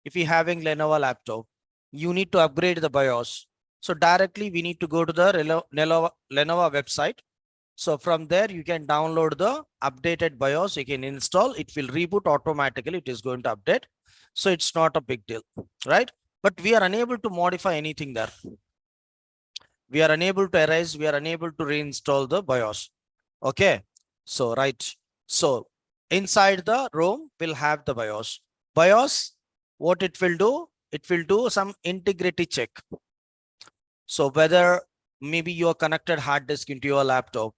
if you're having Lenovo laptop, you need to upgrade the BIOS. So directly we need to go to the Lenovo website. So from there, you can download the updated BIOS. You can install. It will reboot automatically. It is going to update. So it's not a big deal, right? But we are unable to modify anything there. We are unable to erase. We are unable to reinstall the BIOS. Okay. So, right. So inside the ROM, we'll have the BIOS. BIOS, what it will do? It will do some integrity check. So whether maybe your connected hard disk into your laptop,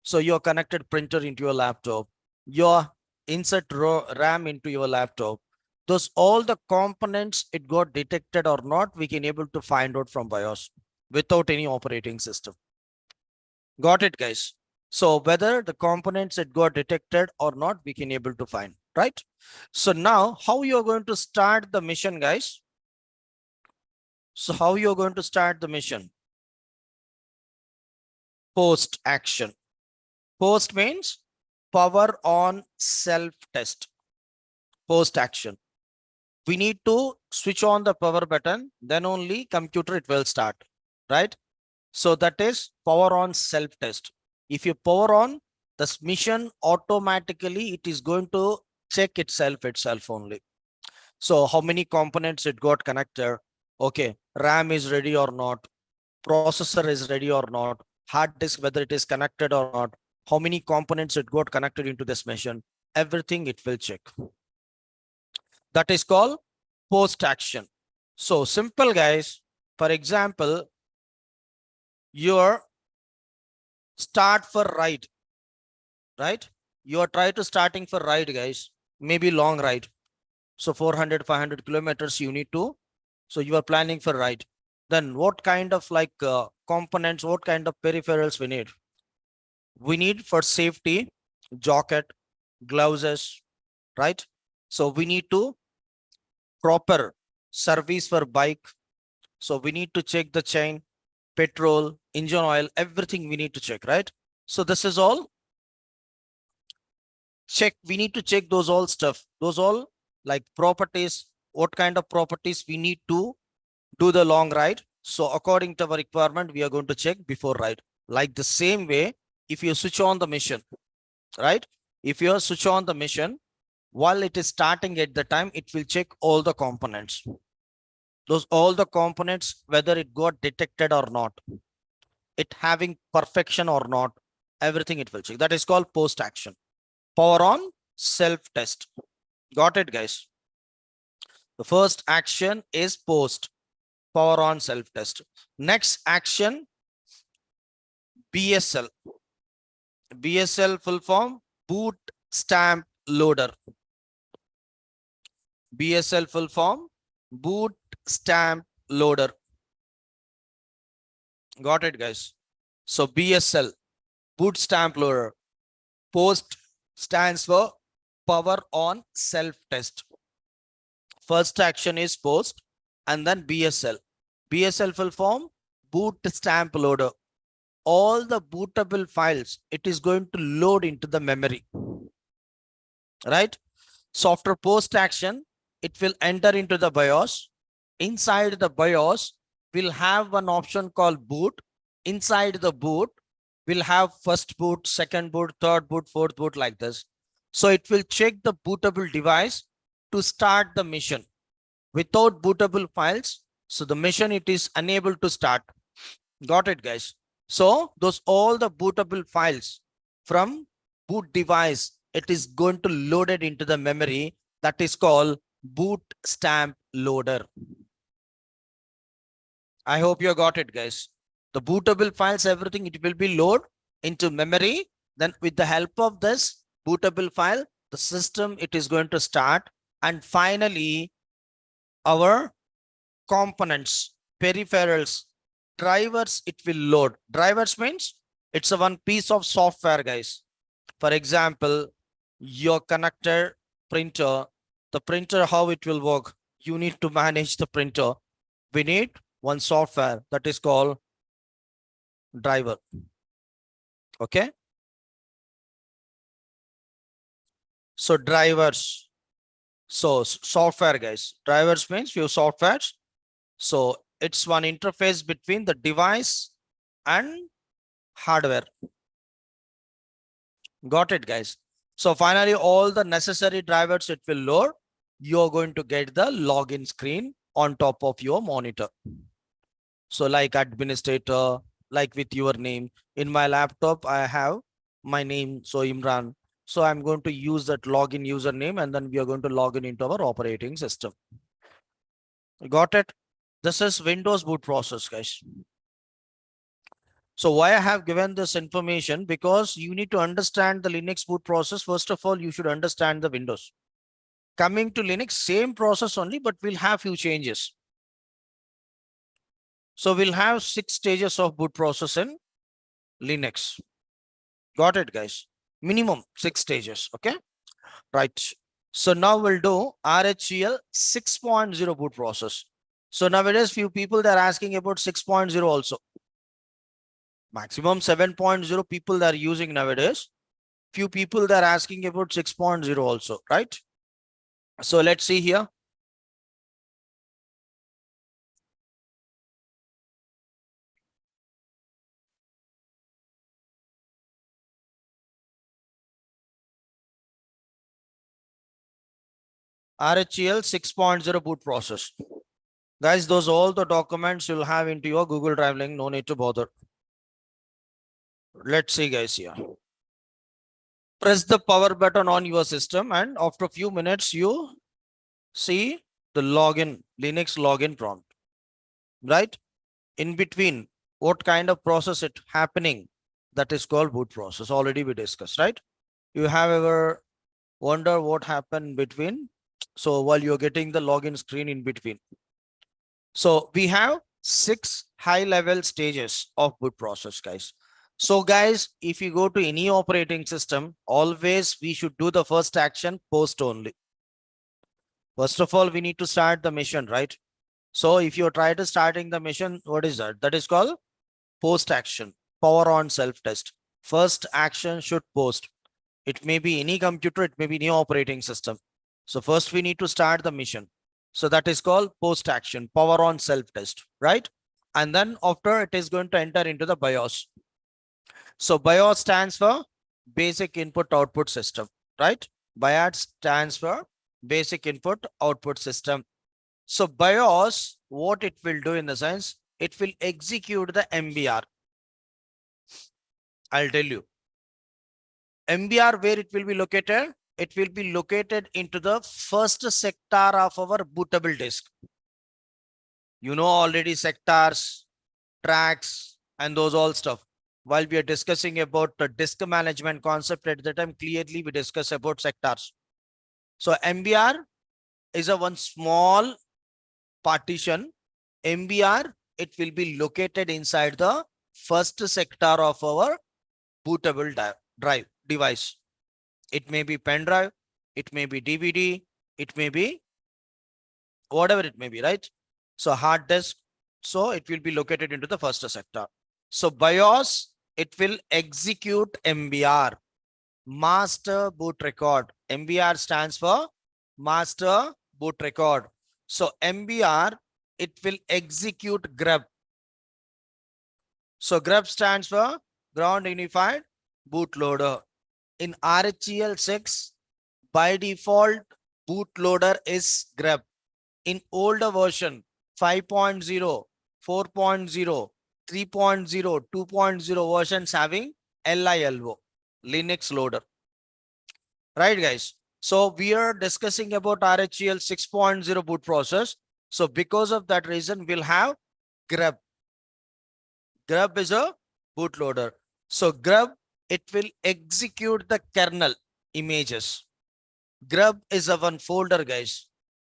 so your connected printer into your laptop, your insert RAM into your laptop, those all the components, it got detected or not, we can able to find out from BIOS without any operating system. Got it, guys? So whether the components it got detected or not, we can able to find, right? So now how you're going to start the mission, guys? So how you're going to start the mission? Post action. Post means power on self test. Post action. We need to switch on the power button, then only computer it will start, right? So that is power on self test. If you power on, this mission automatically it is going to check itself only. So how many components it got connected? Okay, RAM is ready or not? Processor is ready or not? Hard disk, whether it is connected or not? How many components it got connected into this mission? Everything it will check. That is called post action. So simple, guys. For example, your start for ride, right? You are trying to starting for ride, guys. Maybe long ride. So 400, 500 kilometers you need to. So you are planning for ride. Then what kind of like components, what kind of peripherals we need? We need for safety, jacket, gloves, right? So we need to proper service for bike. So we need to check the chain, petrol, engine oil, everything we need to check, right? So this is all check. We need to check those all stuff, those all like properties, what kind of properties we need to do the long ride. So according to our requirement, we are going to check before ride. Like the same way, if you switch on the mission, right? If you switch on the mission, while it is starting at the time, it will check all the components. Those all the components, whether it got detected or not, it having perfection or not, everything it will check. That is called post action. Power on self test. Got it, guys? The first action is post, power on self test. Next action, BSL. BSL full form, boot stamp loader. BSL full form, boot stamp loader. Got it, guys? So BSL, boot stamp loader. Post stands for power on self test. First action is post and then BSL. BSL full form, boot stamp loader. All the bootable files, it is going to load into the memory, right? So after post action, it will enter into the BIOS. Inside the BIOS, we'll have one option called boot. Inside the boot, we'll have first boot, second boot, third boot, fourth boot, like this. So it will check the bootable device to start the mission. Without bootable files, so the mission it is unable to start. Got it, guys? So those all the bootable files from boot device, it is going to load it into the memory. That is called boot stamp loader. I hope you got it, guys. The bootable files, everything, it will be load into memory. Then with the help of this bootable file, the system, it is going to start. And finally, our components, peripherals, drivers, it will load. Drivers means it's a one piece of software, guys. For example, your connector printer, the printer, how it will work. You need to manage the printer. We need one software that is called driver. Okay. So drivers. So software guys, drivers means few softwares. So it's one interface between the device and hardware. Got it guys. So finally all the necessary drivers it will load. You're going to get the login screen on top of your monitor. So like administrator, like with your name. In my laptop, I have my name, so Imran. So I'm going to use that login username and then we are going to log in into our operating system. Got it? This is Windows boot process, guys. So why I have given this information? Because you need to understand the Linux boot process. First of all, you should understand the Windows. Coming to Linux, same process only, but we'll have few changes. So we'll have 6 stages of boot process in Linux. Got it, guys? Minimum 6 stages. Okay, right. So now we'll do RHEL 6.0 boot process. So nowadays, few people they're asking about 6.0 also. Maximum 7.0 people that are using nowadays. Few people that are asking about 6.0 also, right? So let's see here. RHEL 6.0 boot process. Guys, those all the documents you'll have into your Google Drive link. No need to bother. Let's see, guys, here. Press the power button on your system and after a few minutes, you see the login, Linux login prompt, right? In between, what kind of process it happening? That is called boot process. Already we discussed, right? You have ever wonder what happened between? So while you're getting the login screen in between. So we have 6 high level stages of boot process, guys. So guys, if you go to any operating system, always we should do the first action post only. First of all, we need to start the mission, right? So if you try to starting the mission, what is that? That is called post action, power on self test. First action should post. It may be any computer, it may be any operating system. So first we need to start the mission. So that is called post action, power on self test, right? And then after it is going to enter into the BIOS. So BIOS stands for basic input output system, right? BIOS stands for basic input output system. So BIOS, what it will do in the sense, it will execute the MBR. I'll tell you. MBR, where it will be located? It will be located into the first sector of our bootable disk. You know already sectors, tracks, and those all stuff. While we are discussing about the disk management concept at the time, clearly we discuss about sectors. So MBR is a one small partition. MBR, it will be located inside the first sector of our bootable drive device. It may be pen drive, it may be DVD, it may be whatever it may be, right? So hard disk, so it will be located into the first sector. So BIOS, it will execute MBR, master boot record. MBR stands for master boot record. So MBR, it will execute grub. So grub stands for ground unified bootloader. In RHEL 6, by default, bootloader is grub. In older version, 5.0, 4.0, 3.0, 2.0 versions having LILO, Linux loader. Right, guys? So we are discussing about RHEL 6.0 boot process. So because of that reason, we'll have grub. Grub is a bootloader. So grub, it will execute the kernel images. Grub is a one folder, guys.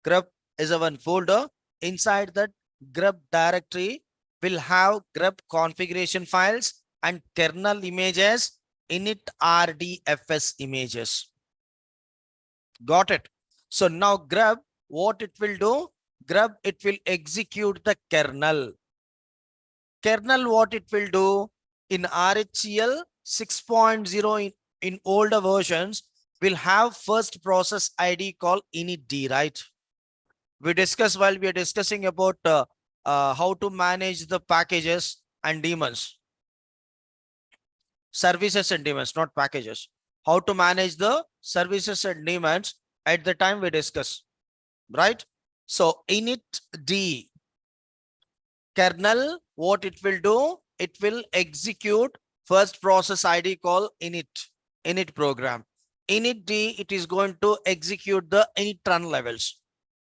Grub is a one folder. Inside that grub directory will have grub configuration files and kernel images, init RDFS images. Got it? So now grub, what it will do? Grub, it will execute the kernel. Kernel, what it will do? In RHEL 6.0 in older versions, will have first process ID called initd, right? We discussed while we are discussing about how to manage the packages and daemons, services and daemons, not packages. How to manage the services and daemons at the time we discuss, right? So initd kernel, what it will do, it will execute first process ID called init program. Initd, it is going to execute the init run levels.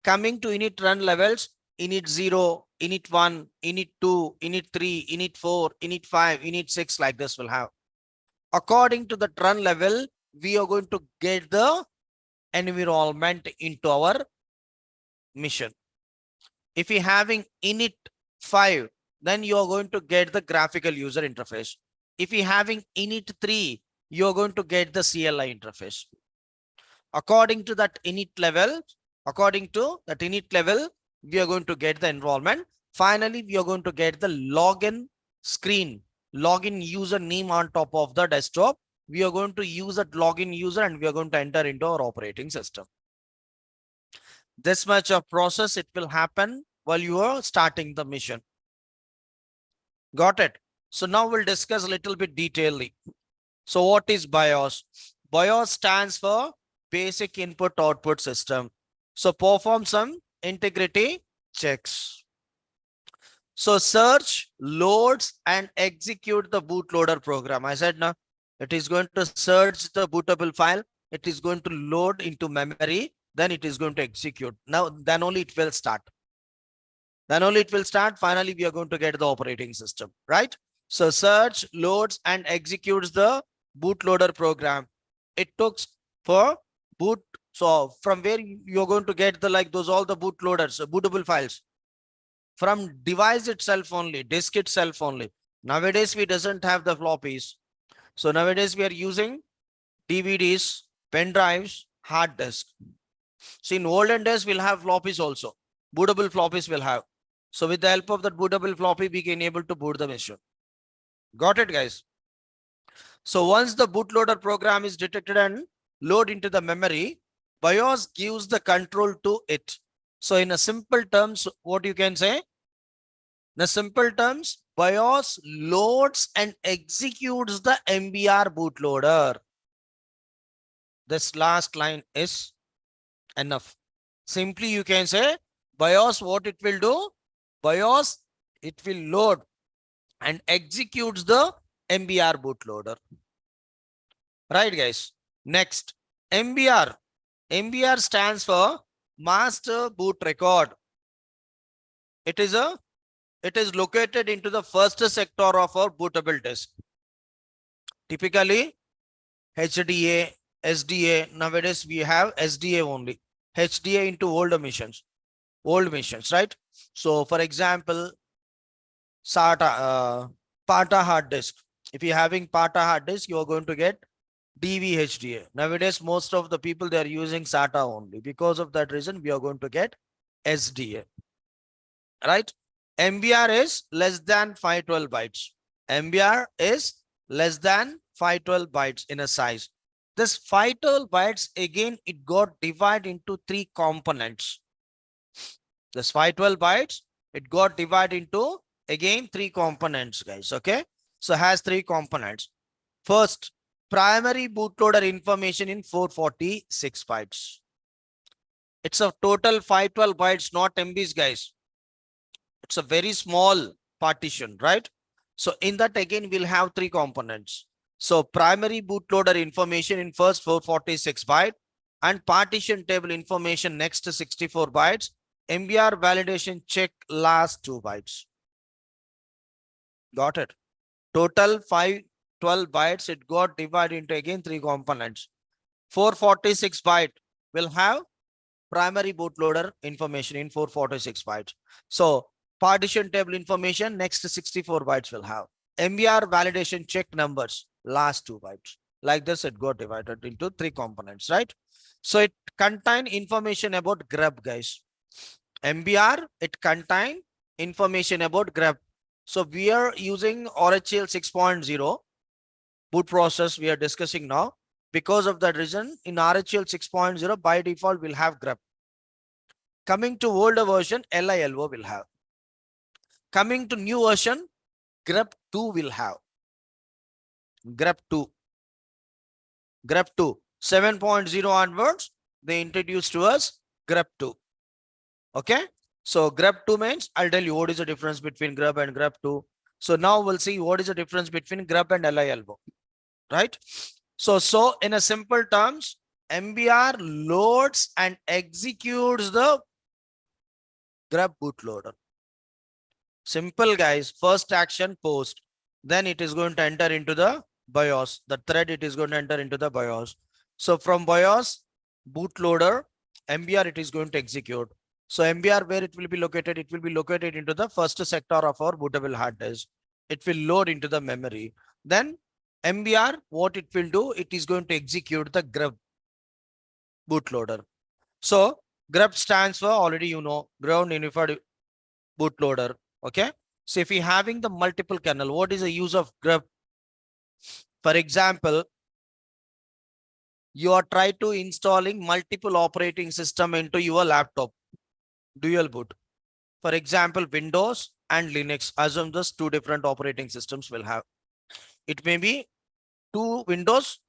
Coming to init run levels, init 0, init 1, init 2, init 3, init 4, init 5, init 6, like this will have. According to the run level, we are going to get the environment into our mission. If you're having init 5, then you're going to get the graphical user interface. If you're having init 3, you're going to get the CLI interface. According to that init level, we are going to get the enrollment. Finally, we are going to get the login screen, login user name on top of the desktop. We are going to use that login user and we are going to enter into our operating system. This much of process, it will happen while you are starting the mission. Got it? So now we'll discuss a little bit detailedly. So what is BIOS? BIOS stands for basic input output system. So perform some integrity checks. So search, loads, and execute the bootloader program. I said now it is going to search the bootable file. It is going to load into memory. Then it is going to execute. Now, then only it will start. Finally, we are going to get the operating system, right? So search, loads, and executes the bootloader program. It took for boot. So from where you're going to get the all the bootloaders, bootable files from device itself only, disk itself only. Nowadays, we doesn't have the floppies. So nowadays we are using DVDs, pen drives, hard disk. So in olden days, we'll have floppies also. Bootable floppies will have. So with the help of that bootable floppy, we can able to boot the machine. Got it, guys? So once the bootloader program is detected and load into the memory, BIOS gives the control to it. So in a simple terms, what you can say? In a simple terms, BIOS loads and executes the MBR bootloader. This last line is enough. Simply you can say BIOS, what it will do? BIOS, it will load and executes the MBR bootloader. Right, guys? Next, MBR. MBR stands for Master Boot Record. It is located into the first sector of our bootable disk. Typically, HDA, SDA. Nowadays, we have SDA only. HDA into old missions, right? So, for example, SATA, PATA hard disk. If you're having PATA hard disk, you are going to get DVHDA. Nowadays, most of the people, they are using SATA only. Because of that reason, we are going to get SDA, right? MBR is less than 512 bytes. MBR is less than 512 bytes in a size. This 512 bytes, again, it got divided into 3 components. This 512 bytes, it got divided into, again, 3 components, guys. Okay. So has 3 components. First, primary bootloader information in 446 bytes. It's a total 512 bytes, not MBs, guys. It's a very small partition, right? So in that, again, we'll have 3 components. So primary bootloader information in first 446 byte and partition table information next to 64 bytes. MBR validation check last 2 bytes. Got it? Total 512 bytes, it got divided into, again, 3 components. 446 byte will have primary bootloader information in 446 bytes. So partition table information next to 64 bytes will have. MBR validation check numbers last 2 bytes. Like this, it got divided into 3 components, right? So it contain information about grub, guys. MBR, it contain information about grub. So we are using ORHL 6.0 boot process we are discussing now. Because of that reason, in RHEL 6.0, by default, we'll have grep. Coming to older version, LILO will have. Coming to new version, grep 2 will have. grep 2. grep 2. 7.0 onwards, they introduced to us grep 2. Okay. So grep 2 means, I'll tell you what is the difference between grep and grep 2. So now we'll see what is the difference between grep and LILO. Right. So in a simple terms, MBR loads and executes the grep bootloader. Simple guys, first action post, then it is going to enter into the BIOS. The thread, it is going to enter into the BIOS. So from BIOS, bootloader, MBR, it is going to execute. So MBR, where it will be located? It will be located into the first sector of our bootable hard disk. It will load into the memory. Then MBR, what it will do? It is going to execute the grep bootloader. So grep stands for, already you know, ground unified bootloader. Okay. So if we having the multiple kernel, what is the use of grep? For example, you are trying to installing multiple operating system into your laptop, dual boot. For example, Windows and Linux, assume just two different operating systems will have. It may be two Windows,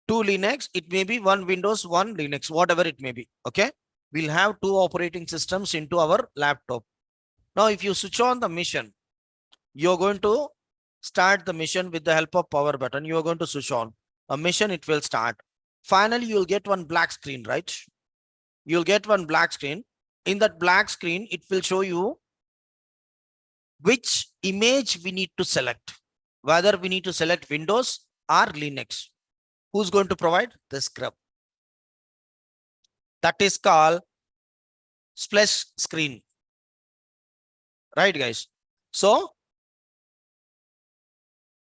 two Linux. It may be one Windows, one Linux, whatever it may be. Okay. We'll have two operating systems into our laptop. Now, if you switch on the mission, you're going to start the mission with the help of power button. You're going to switch on a mission. It will start. Finally, you'll get one black screen, right? You'll get one black screen. In that black screen, it will show you which image we need to select, whether we need to select Windows or Linux. Who's going to provide this grep? That is called splash screen. Right, guys? So,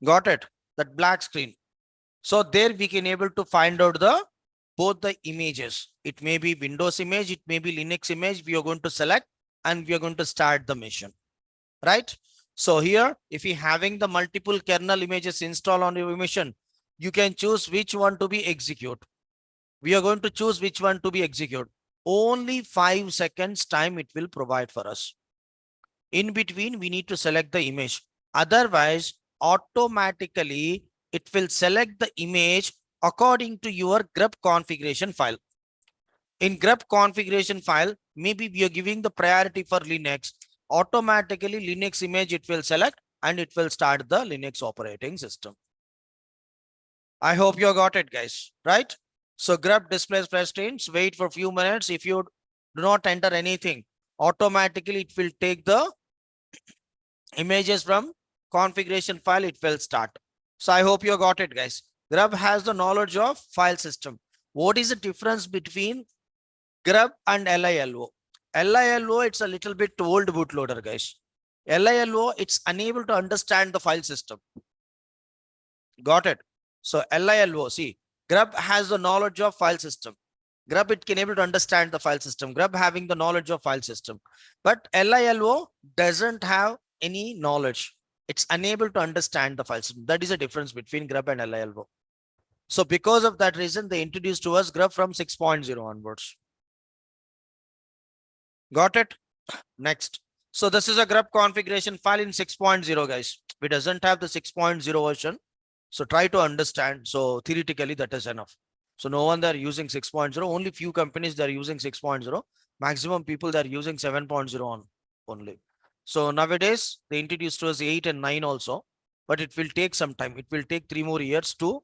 got it? That black screen. So there we can able to find out both the images. It may be Windows image, it may be Linux image. We are going to select and we are going to start the mission. Right? So here, if you having the multiple kernel images installed on your mission, you can choose which one to be execute. We are going to choose which one to be execute. Only 5 seconds time it will provide for us. In between, we need to select the image. Otherwise, automatically, it will select the image according to your grep configuration file. In grep configuration file, maybe we are giving the priority for Linux. Automatically, Linux image it will select and it will start the Linux operating system. I hope you got it, guys. Right? So grep display splash screens, wait for a few minutes. If you do not enter anything, automatically it will take the images from configuration file. It will start. So I hope you got it, guys. Grep has the knowledge of file system. What is the difference between grep and LILO? LILO, it's a little bit old bootloader, guys. LILO, it's unable to understand the file system. Got it? So LILO, see, grep has the knowledge of file system. Grep, it can able to understand the file system. Grep having the knowledge of file system. But LILO doesn't have any knowledge. It's unable to understand the file system. That is the difference between grep and LILO. So because of that reason, they introduced to us grep from 6.0 onwards. Got it? Next. So this is a grep configuration file in 6.0, guys. It doesn't have the 6.0 version. So try to understand. So theoretically, that is enough. So no one they're using 6.0. Only few companies they're using 6.0. Maximum people they're using 7.0 on only. So nowadays they introduced to us 8 and 9 also, but it will take some time. It will take 3 more years to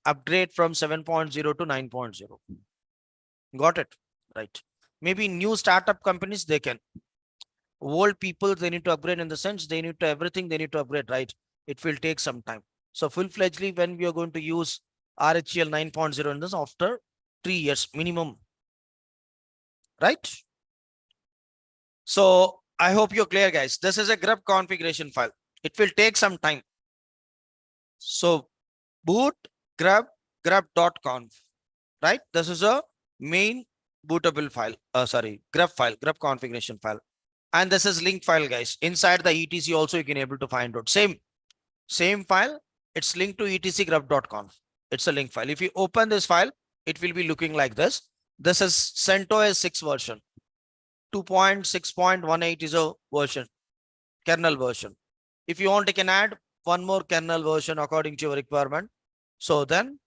upgrade from 7.0 to 9.0. Got it? Right. Maybe new startup companies, they can. Old people, they need to upgrade in the sense they need to everything, they need to upgrade, right? It will take some time. So full-fledgedly, when we are going to use RHEL 9.0 in this after 3 years minimum, right? So I hope you're clear, guys. This is a grep configuration file. It will take some time. So boot grep grep.conf, right? This is a main bootable file. Grep file, grep configuration file. And this is link file, guys. Inside the etc also you can able to find out same file. It's linked to etc grep.conf. It's a link file. If you open this file, it will be looking like this. This is CentOS 6 version. 2.6.18 is a version, kernel version. If you want, you can add one more kernel version according to your requirement. So then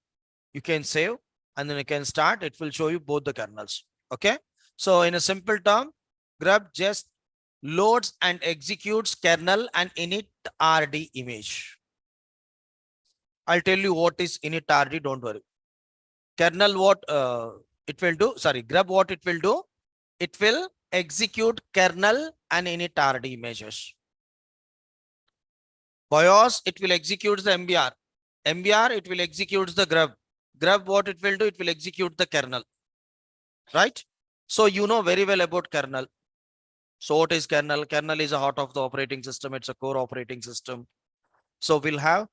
you can save and then you can start. It will show you both the kernels. Okay. So in a simple term, grub just loads and executes kernel and init RD image. I'll tell you what is init RD. Don't worry. Kernel what it will do. Sorry, grub what it will do. It will execute kernel and init RD images. BIOS, it will execute the MBR. MBR, it will execute the grub. Grub, what it will do, it will execute the kernel. Right? So you know very well about kernel. So what is kernel? Kernel is a heart of the operating system. It's a core operating system. So we'll have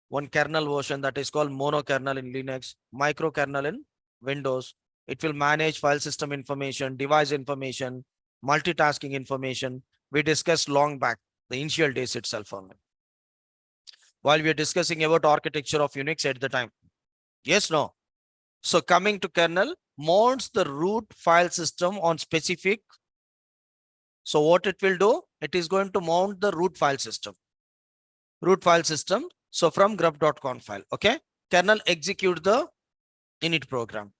one kernel version that is called mono kernel in Linux, micro kernel in Windows. It will manage file system information, device information, multitasking information. We discussed long back, the initial days itself only, while we are discussing about architecture of Unix at the time. Yes, no. So coming to kernel, mounts the root file system on specific. So what it will do, it is going to mount the root file system. Root file system. So from grub.conf file. Okay. Kernel execute the init program.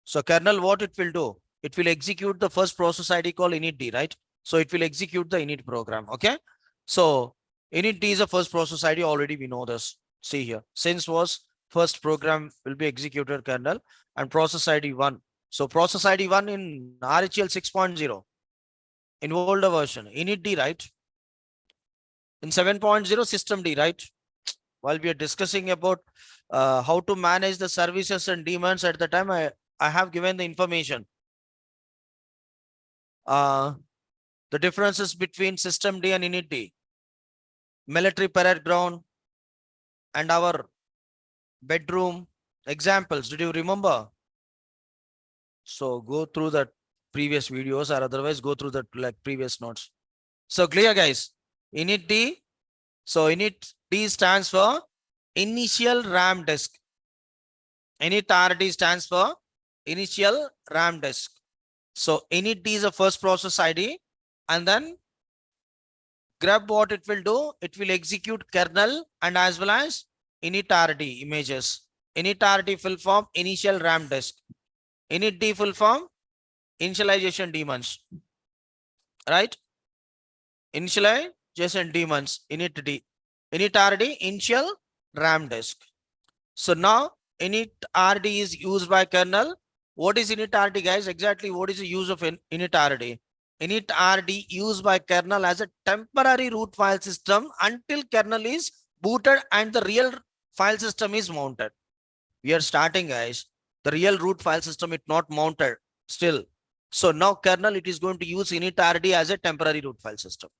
So kernel, what it will do, it will execute the first process ID called initd, right? So it will execute the init program. Okay. So initd is a first process ID. Already we know this. See here, since was first program will be executed kernel and process ID 1. So process ID 1 in RHEL 6.0 in older version, initd, right? In 7.0 systemd, right? While we are discussing about how to manage the services and demands at the time, I have given the information. The differences between systemd and initd, military parade ground and our bedroom examples. Did you remember? So go through the previous videos or otherwise go through the like previous notes. So clear, guys. Initd. So initd stands for initial RAM disk. Init-RD stands for initial RAM disk. So initd is a first process ID, and then grub what it will do, it will execute kernel and as well as init-RD images. Init-RD full form initial RAM disk. Initd full form initialization daemons. Right? Initialization daemons. Initd. Init-RD initial RAM disk. So now init-RD is used by kernel. What is init-RD, guys? Exactly what is the use of init-RD? Init-RD used by kernel as a temporary root file system until kernel is booted and the real file system is mounted. We are starting, guys. The real root file system is not mounted still. So now kernel, it is going to use init-RD as a temporary root file system.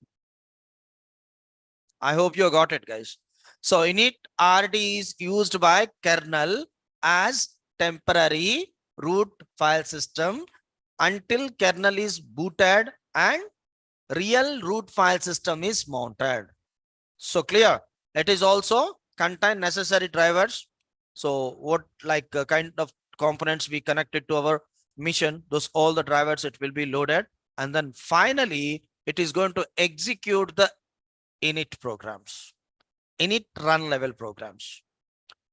I hope you got it, guys. So init-RD is used by kernel as temporary root file system until kernel is booted and real root file system is mounted. So clear. It is also contain necessary drivers. So what like kind of components we connected to our mission, those all the drivers, it will be loaded. And then finally, it is going to execute the init programs, init run level programs.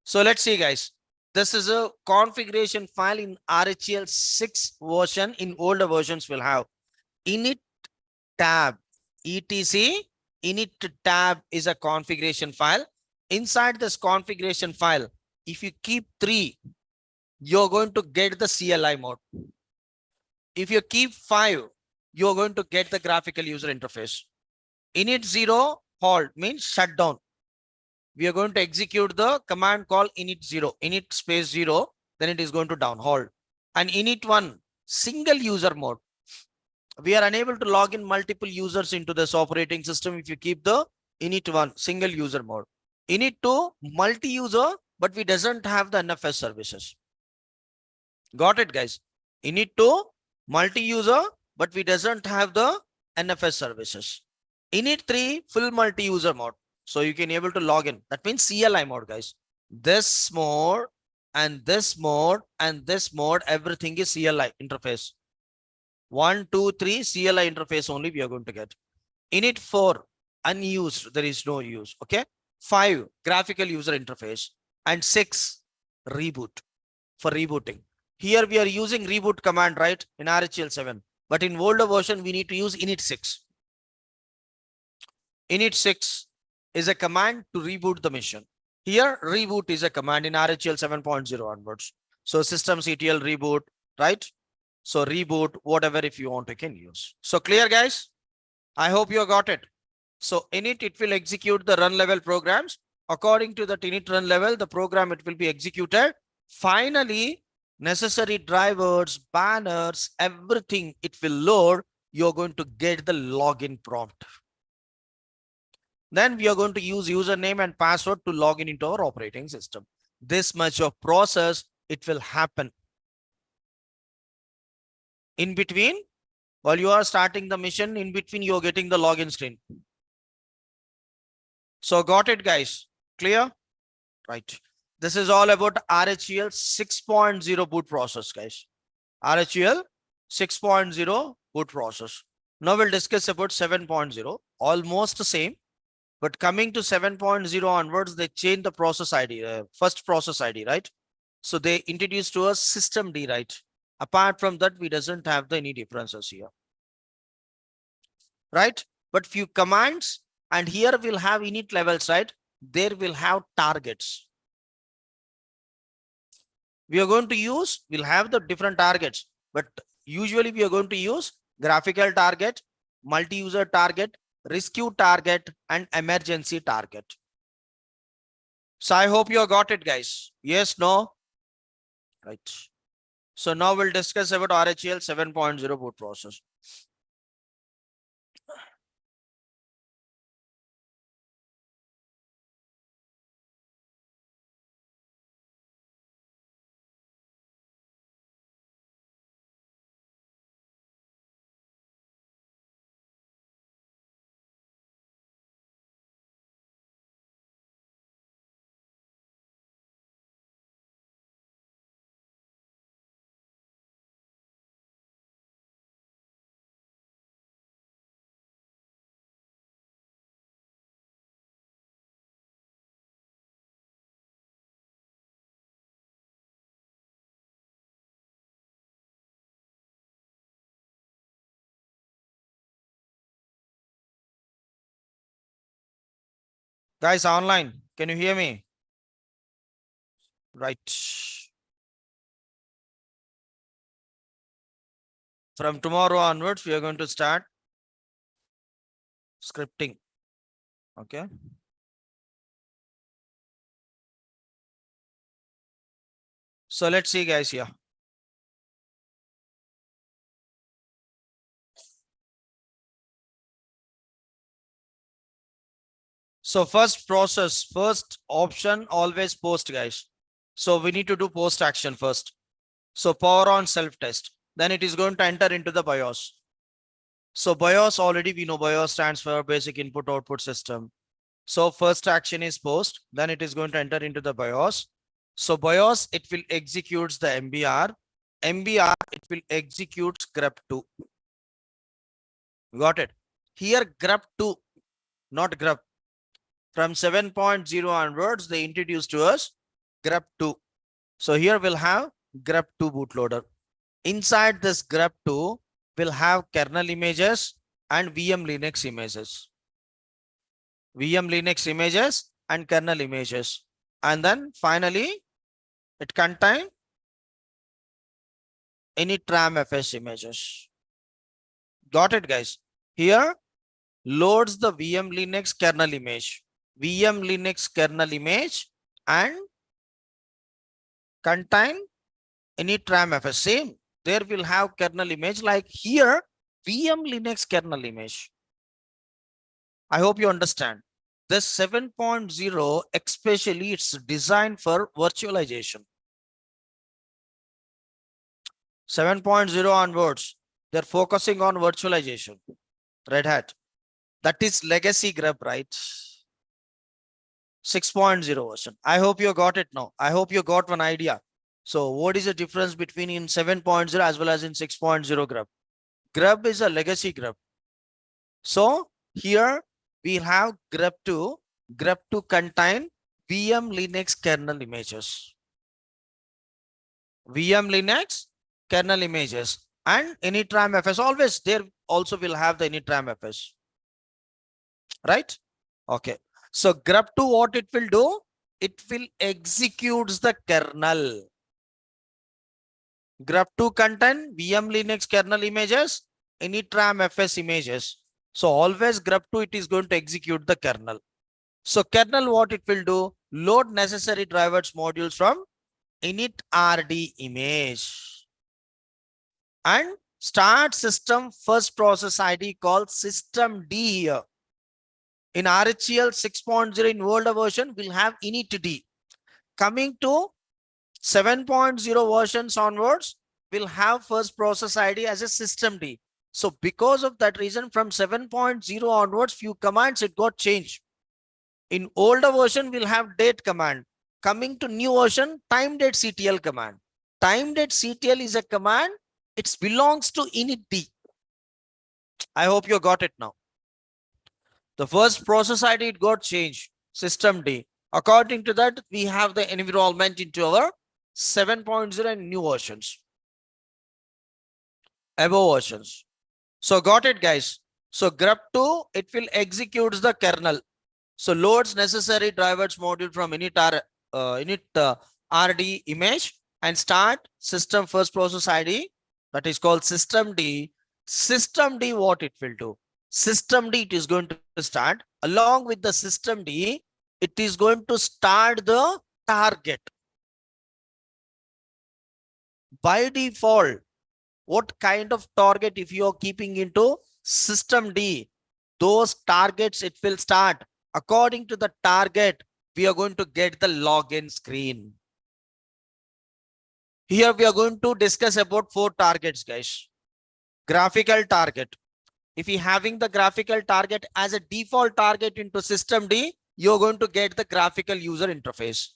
So let's see, guys. This is a configuration file in RHEL 6 version. In older versions, we'll have init tab, etc. Init tab is a configuration file. Inside this configuration file, if you keep 3, you're going to get the CLI mode. If you keep 5, you're going to get the graphical user interface. Init 0 halt means shutdown. We are going to execute the command called init 0, init space 0, then it is going to down halt. And init 1 single user mode. We are unable to log in multiple users into this operating system if you keep the init 1 single user mode. Init 2 multi-user, but we doesn't have the NFS services. Got it, guys? Init 2 multi-user, but we doesn't have the NFS services. Init 3 full multi-user mode. So you can able to log in. That means CLI mode, guys. This mode and this mode and this mode, everything is CLI interface. 1, 2, 3 CLI interface only we are going to get. Init 4 unused, there is no use. Okay. 5 graphical user interface and 6 reboot for rebooting. Here we are using reboot command, right, in RHEL 7, but in older version we need to use init 6. Init 6 is a command to reboot the mission. Here reboot is a command in RHEL 7.0 onwards. So systemctl reboot, right? So reboot, whatever if you want, you can use. So clear, guys? I hope you got it. So init, it will execute the run level programs. According to the init run level, the program, it will be executed. Finally, necessary drivers, banners, everything it will load. You're going to get the login prompt. Then we are going to use username and password to log in into our operating system. This much of process, it will happen. In between, while you are starting the mission, in between you're getting the login screen. So got it, guys? Clear? Right. This is all about RHEL 6.0 boot process, guys. RHEL 6.0 boot process. Now we'll discuss about 7.0, almost the same. But coming to 7.0 onwards, they change the process ID, first process ID, right? So they introduced to us systemd, right? Apart from that, we doesn't have any differences here, right? But few commands, and here we'll have init levels, right? There will have targets. We are going to use, we'll have the different targets, but usually we are going to use graphical target, multi-user target, rescue target, and emergency target. So I hope you got it, guys. Yes, no? Right. So now we'll discuss about RHEL 7.0 boot process. Guys, online, can you hear me? Right. From tomorrow onwards, we are going to start scripting. Okay. So let's see, guys, here. So first process, first option, always post, guys. So we need to do post action first. So power on self test. Then it is going to enter into the BIOS. So BIOS, already we know BIOS stands for basic input output system. So first action is post, then it is going to enter into the BIOS. So BIOS, it will execute the MBR. MBR, it will execute grep2. Got it? Here grep2, not grep. From 7.0 onwards, they introduced to us grep2. So here we'll have grep2 bootloader. Inside this grep2, we'll have kernel images and VM Linux images. VM Linux images and kernel images. And then finally, it contains any tram-fs images. Got it, guys? Here loads the VM Linux kernel image. VM Linux kernel image and contain any tram-fs. Same. There will have kernel image like here, VM Linux kernel image. I hope you understand. This 7.0, especially it's designed for virtualization. 7.0 onwards, they're focusing on virtualization. Red Hat. That is legacy grep, right? 6.0 version. I hope you got it now. I hope you got one idea. So what is the difference between in 7.0 as well as in 6.0 grub? Grub is a legacy grub. So here we have grub 2. Grub 2 contain VM Linux kernel images. VM Linux kernel images and Initram FS. Always there also will have the Initram FS. Right? Okay. So grub 2, what it will do? It will executes the kernel. Grub 2 contain VM Linux kernel images, Initram FS images. So always grub 2, it is going to execute the kernel. So kernel, what it will do? Load necessary drivers modules from initrd image and start system first process ID called systemd here. In RHEL 6.0 in older version, we'll have initd. Coming to 7.0 versions onwards, we'll have first process ID as a systemd. So because of that reason, from 7.0 onwards, few commands it got changed. In older version, we'll have date command. Coming to new version, time date CTL command. Time date CTL is a command. It belongs to initd. I hope you got it now. The first process ID it got changed, systemd. According to that, we have the environment into our 7.0 and new versions. Above versions. So got it, guys. So grub 2, it will execute the kernel. So loads necessary drivers module from init RD image and start system first process ID, that is called systemd. Systemd, what it will do? Systemd, it is going to start along with the systemd. It is going to start the target. By default, what kind of target if you are keeping into systemd? Those targets it will start. According to the target, we are going to get the login screen. Here we are going to discuss about 4 targets, guys. Graphical target. If you having the graphical target as a default target into systemd, you're going to get the graphical user interface.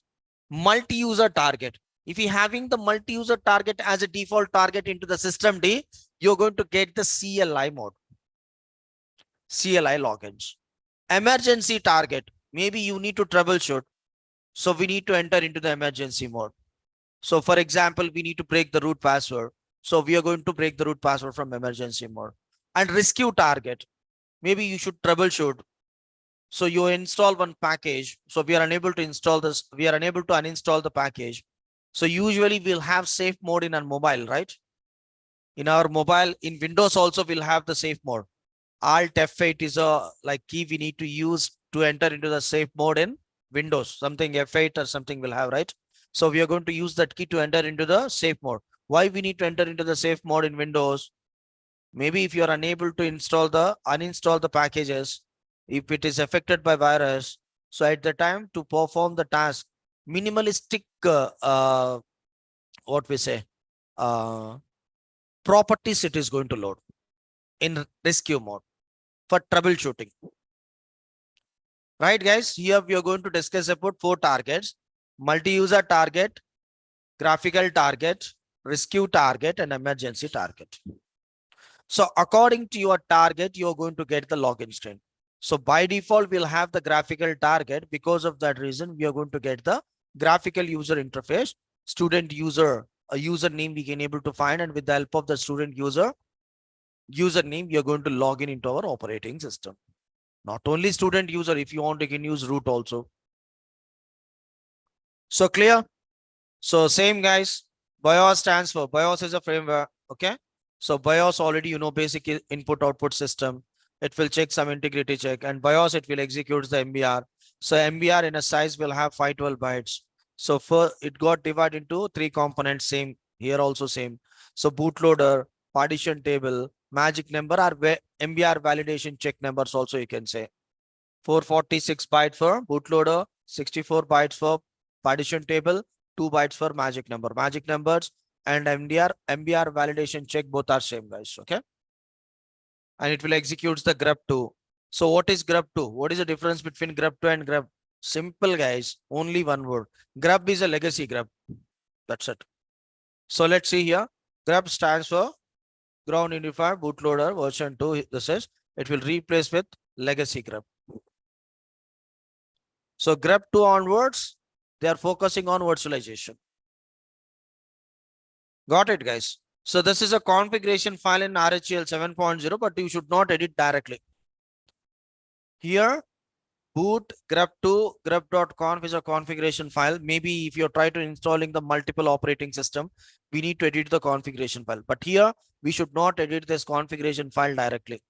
Multi-user target. If you having the multi-user target as a default target into the systemd, you're going to get the CLI mode. CLI logins. Emergency target. Maybe you need to troubleshoot. So we need to enter into the emergency mode. So for example, we need to break the root password. So we are going to break the root password from emergency mode. And rescue target. Maybe you should troubleshoot. So you install one package. So we are unable to install this. We are unable to uninstall the package. So usually we'll have safe mode in our mobile, right? In our mobile, in Windows also we'll have the safe mode. Alt F8 is a like key we need to use to enter into the safe mode in Windows. Something F8 or something will have, right? So we are going to use that key to enter into the safe mode. Why we need to enter into the safe mode in Windows? Maybe if you are unable to uninstall the packages, if it is affected by virus, so at the time to perform the task, minimalistic, what we say, properties it is going to load in rescue mode for troubleshooting. Right, guys? Here we are going to discuss about 4 targets: multi-user target, graphical target, rescue target, and emergency target. So according to your target, you're going to get the login screen. So by default, we'll have the graphical target. Because of that reason, we are going to get the graphical user interface, student user, a username we can able to find, and with the help of the student username, you're going to log in into our operating system. Not only student user, if you want, you can use root also. So clear? So same, guys. BIOS stands for BIOS is a framework. Okay. So BIOS already, you know, basic input output system. It will check some integrity check, and BIOS it will execute the MBR. So MBR in a size will have 512 bytes. So for it got divided into 3 components. Same here also same. So bootloader, partition table, magic number are MBR validation check numbers also you can say. 446 bytes for bootloader, 64 bytes for partition table, 2 bytes for magic number. Magic numbers and MBR validation check both are same, guys. Okay. And it will execute the grub 2. So what is grub 2? What is the difference between grub 2 and grub? Simple guys, only one word. Grub is a legacy grub. That's it. So let's see here. Grub stands for Ground Unified Bootloader version 2. This is, it will replace with legacy grub. So grub 2 onwards, they are focusing on virtualization. Got it, guys? So this is a configuration file in RHEL 7.0, but you should not edit directly. Here, boot grub2 grub.conf is a configuration file. Maybe if you're trying to installing the multiple operating system, we need to edit the configuration file. But here, we should not edit this configuration file directly.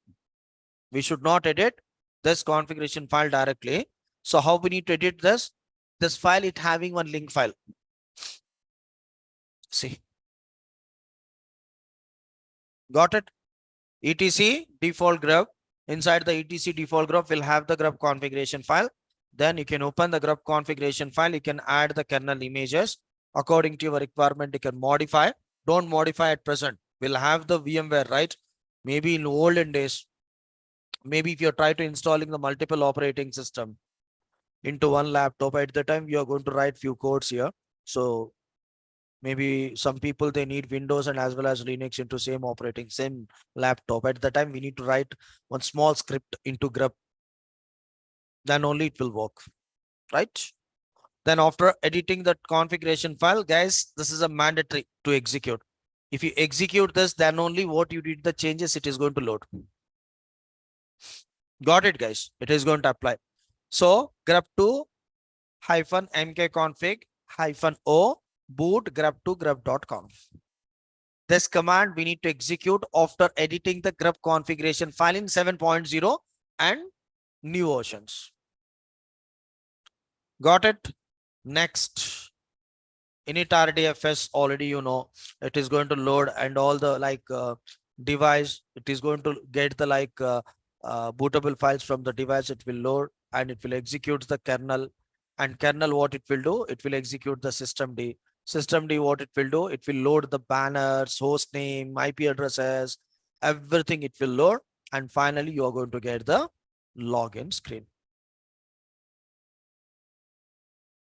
We should not edit this configuration file directly. So how we need to edit this? This file, it having one link file. See. Got it? etc default grub. Inside the etc default grub will have the grub configuration file. Then you can open the grub configuration file. You can add the kernel images according to your requirement. You can modify. Don't modify at present. We'll have the VMware, right? Maybe in olden days, maybe if you're trying to installing the multiple operating system into one laptop, at the time you are going to write few codes here. So maybe some people, they need Windows and as well as Linux into same laptop. At the time, we need to write one small script into grub. Then only it will work, right? Then after editing that configuration file, guys, this is a mandatory to execute. If you execute this, then only what you did the changes, it is going to load. Got it, guys? It is going to apply. So grub2 -mkconfig -o boot grub2 grub.conf. This command we need to execute after editing the grub configuration file in 7.0 and new versions. Got it? Next, init RDFS, already you know, it is going to load and all the device, it is going to get the bootable files from the device. It will load and it will execute the kernel, and kernel what it will do, it will execute the systemd. Systemd what it will do, it will load the banners, host name, IP addresses, everything it will load, and finally you are going to get the login screen.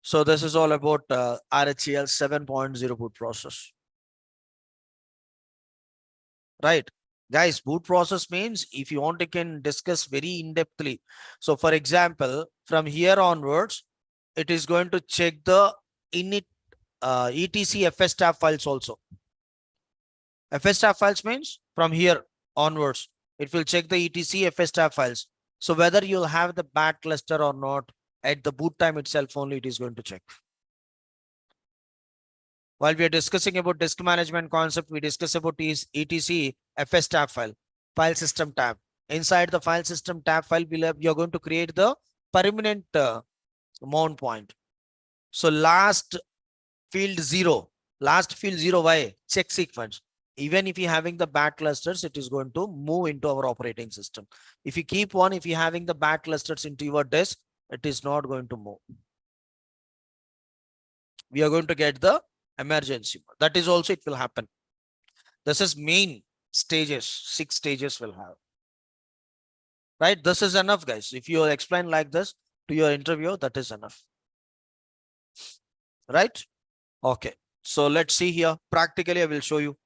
So this is all about RHEL 7.0 boot process. Right, guys, boot process means if you want, you can discuss very in-depthly. So for example, from here onwards, it is going to check the init etc fstab files also. Fstab files means from here onwards, it will check the etc fstab files. So whether you'll have the bad cluster or not, at the boot time itself only it is going to check. While we are discussing about disk management concept, we discuss about etc fstab file system tab. Inside the file system tab file, you're going to create the permanent mount point. So last field 0, why? Check sequence. Even if you're having the bad clusters, it is going to move into our operating system. If you keep one, if you're having the bad clusters into your disk, it is not going to move. We are going to get the emergency. That is also, it will happen. This is main stages, 6 stages will have. Right? This is enough, guys. If you explain like this to your interviewer, that is enough. Right? Okay. So let's see here. Practically, I will show you.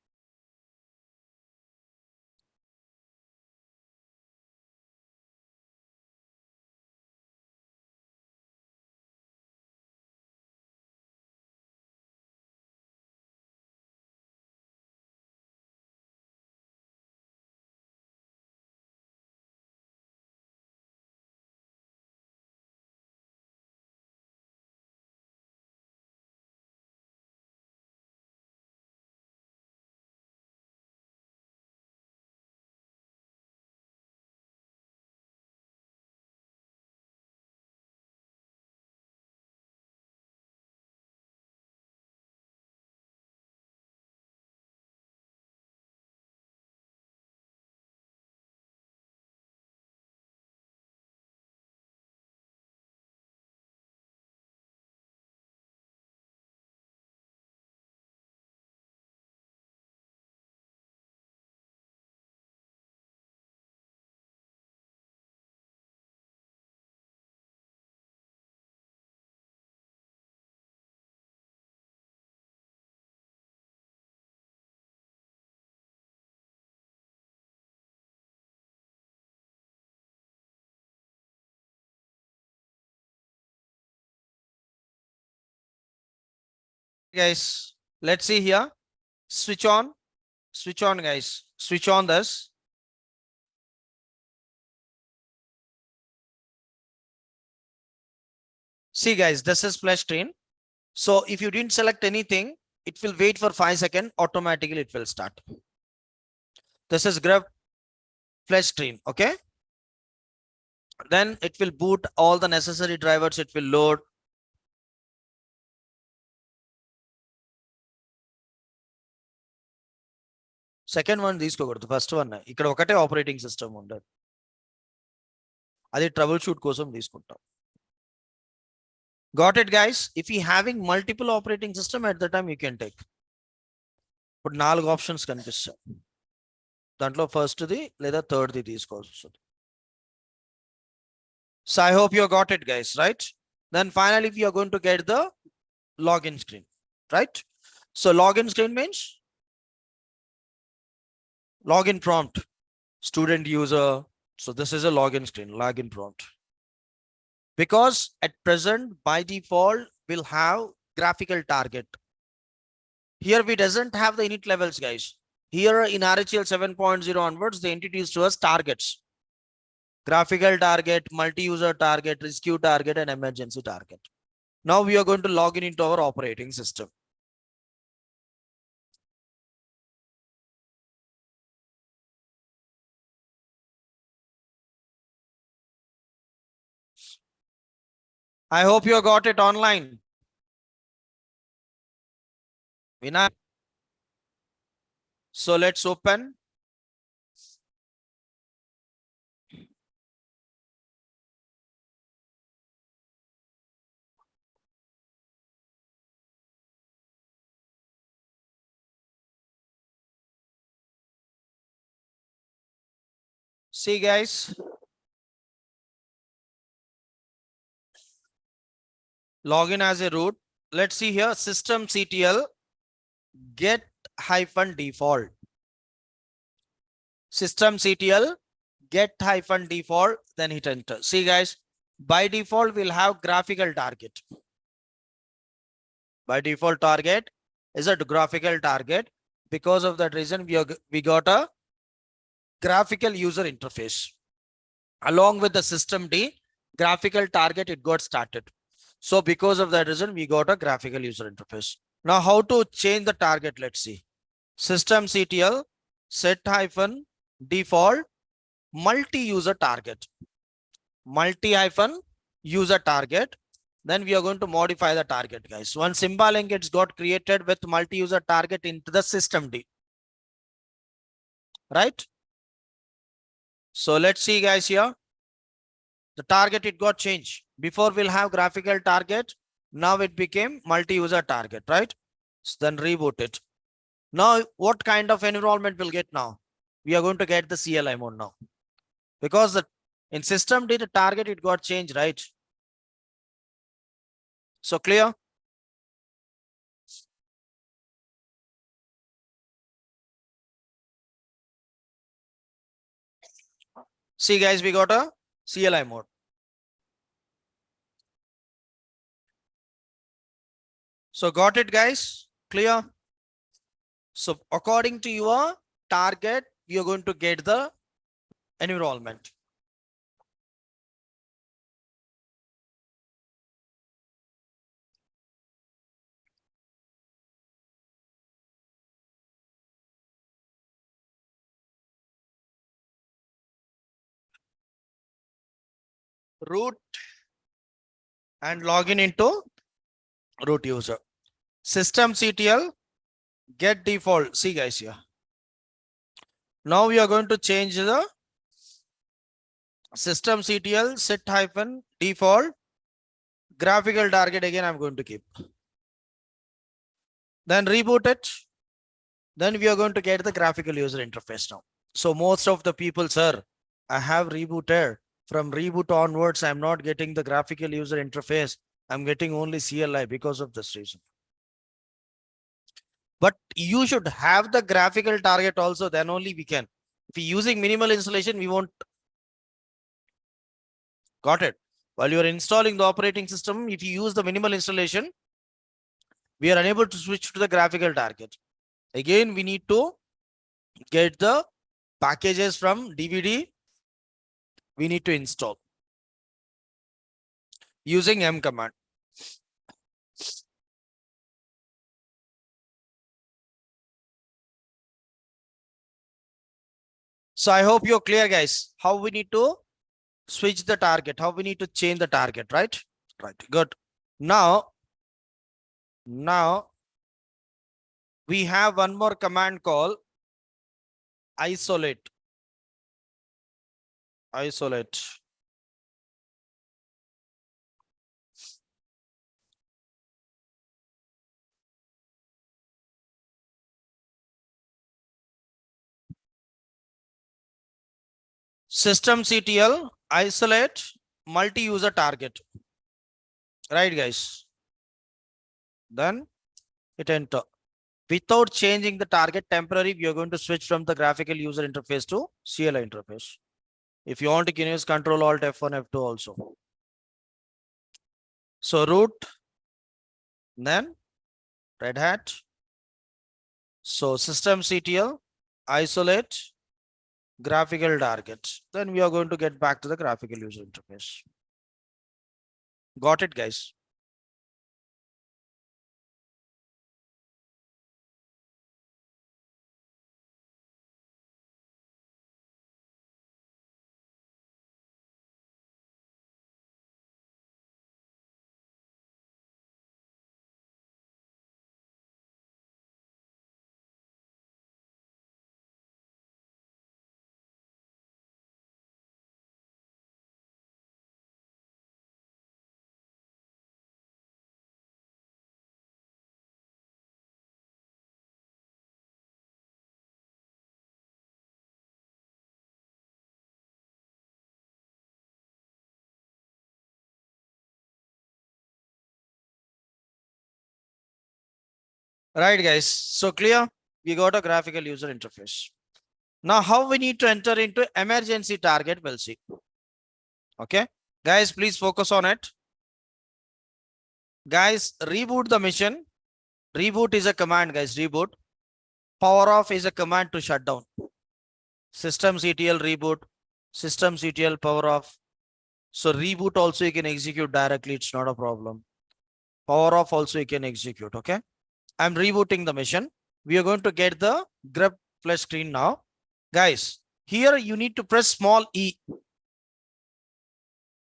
Guys, let's see here. Switch on guys, switch on this. See guys, this is flash screen. So if you didn't select anything, it will wait for 5 seconds, automatically it will start. This is grab flash screen, okay? Then it will boot all the necessary drivers, it will load. Second one, these go to the first one. Ikkada okate operating system under. Adi troubleshoot kosam తీసుకుంటాం. Got it, guys? If you having multiple operating system at the time, you can take. But 4 options కనిపిస్తాయి. దాంట్లో first the లేదా third the తీసుకోవాల్సి వస్తుంది. So I hope you got it, guys, right? Then finally, we are going to get the login screen, right? So login screen means login prompt, student user. So this is a login screen, login prompt. Because at present, by default, we'll have graphical target. Here we doesn't have the init levels, guys. Here in RHEL 7.0 onwards, they introduced to us targets. Graphical target, multi-user target, rescue target, and emergency target. Now we are going to log in into our operating system. I hope you got it online. Vinay. So let's open. See guys, login as a root. Let's see here, systemctl get hyphen default. Systemctl get hyphen default, then hit enter. See guys, by default we'll have graphical target. By default target is a graphical target. Because of that reason, we got a graphical user interface. Along with the systemd graphical target, it got started. So because of that reason, we got a graphical user interface. Now how to change the target? Let's see. Systemctl set hyphen default multi-user target. Multi-hyphen user target. Then we are going to modify the target, guys. One Symbalink gets got created with multi-user target into the systemd. Right? So let's see, guys, here. The target, it got changed. Before we'll have graphical target. Now it became multi-user target, right? So then reboot it. Now, what kind of environment we'll get now? We are going to get the CLI mode now. Because in systemd the target, it got changed, right? So clear? See guys, we got a CLI mode. So got it, guys? Clear? So according to your target, you're going to get the environment. Root and login into root user. Systemctl get default. See guys here. Now we are going to change the systemctl set hyphen default graphical target. Again, I'm going to keep. Then reboot it. Then we are going to get the graphical user interface now. So most of the people, sir, I have rebooted. From reboot onwards, I'm not getting the graphical user interface. I'm getting only CLI because of this reason. But you should have the graphical target also, then only we can. If you're using minimal installation, we won't. Got it? While you're installing the operating system, if you use the minimal installation, We are unable to switch to the graphical target. Again, we need to get the packages from DVD. We need to install using M command. So I hope you're clear, guys, how we need to switch the target, how we need to change the target, right? Right, good. Now we have one more command called isolate. Isolate. Systemctl isolate multi-user target. Right, guys? Then hit enter. Without changing the target temporary, we are going to switch from the graphical user interface to CLI interface. If you want, you can use Control Alt F1, F2 also. So root, then Red Hat. So systemctl isolate graphical target. Then we are going to get back to the graphical user interface. Got it, guys? Right, guys. So clear? We got a graphical user interface. Now, how we need to enter into emergency target, we'll see. Okay, guys, please focus on it. Guys, reboot the mission. Reboot is a command, guys. Reboot. Power off is a command to shut down. Systemctl reboot. Systemctl power off. So reboot also you can execute directly. It's not a problem. Power off also you can execute. Okay. I'm rebooting the mission. We are going to get the grep flash screen now. Guys, here you need to press small e.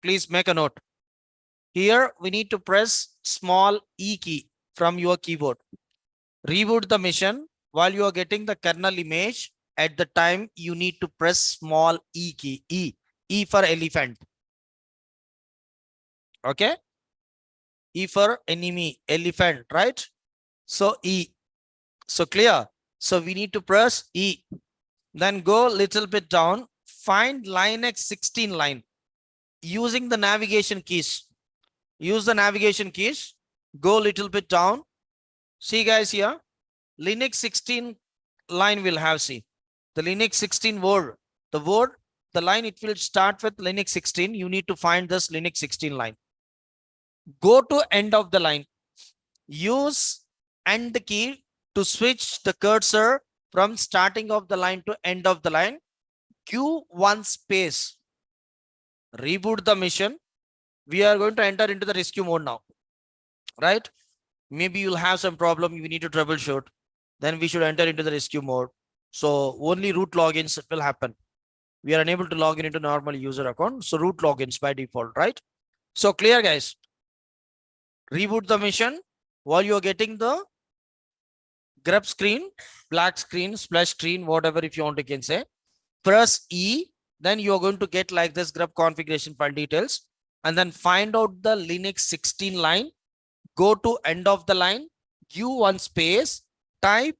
Please make a note. Here we need to press small e key from your keyboard. Reboot the mission. While you are getting the kernel image, at the time you need to press small e key. E for elephant. Okay. E for enemy, elephant, right? So E. So clear. So we need to press E. Then go a little bit down. Find Linux 16 line using the navigation keys. Use the navigation keys. Go a little bit down. See, guys, here Linux 16 line will have, see the Linux 16 word. The line, it will start with Linux 16. You need to find this Linux 16 line. Go to end of the line. Use end key to switch the cursor from starting of the line to end of the line. Q1 space. Reboot the mission. We are going to enter into the rescue mode now. Right? Maybe you'll have some problem. You need to troubleshoot. Then we should enter into the rescue mode. So only root logins will happen. We are unable to log in into normal user account. So root logins by default, right? So clear, guys. Reboot the mission while you're getting the grep screen, black screen, splash screen, whatever if you want to can say. Press E, then you're going to get like this grep configuration file details, and then find out the Linux 16 line. Go to end of the line, Q1 space, type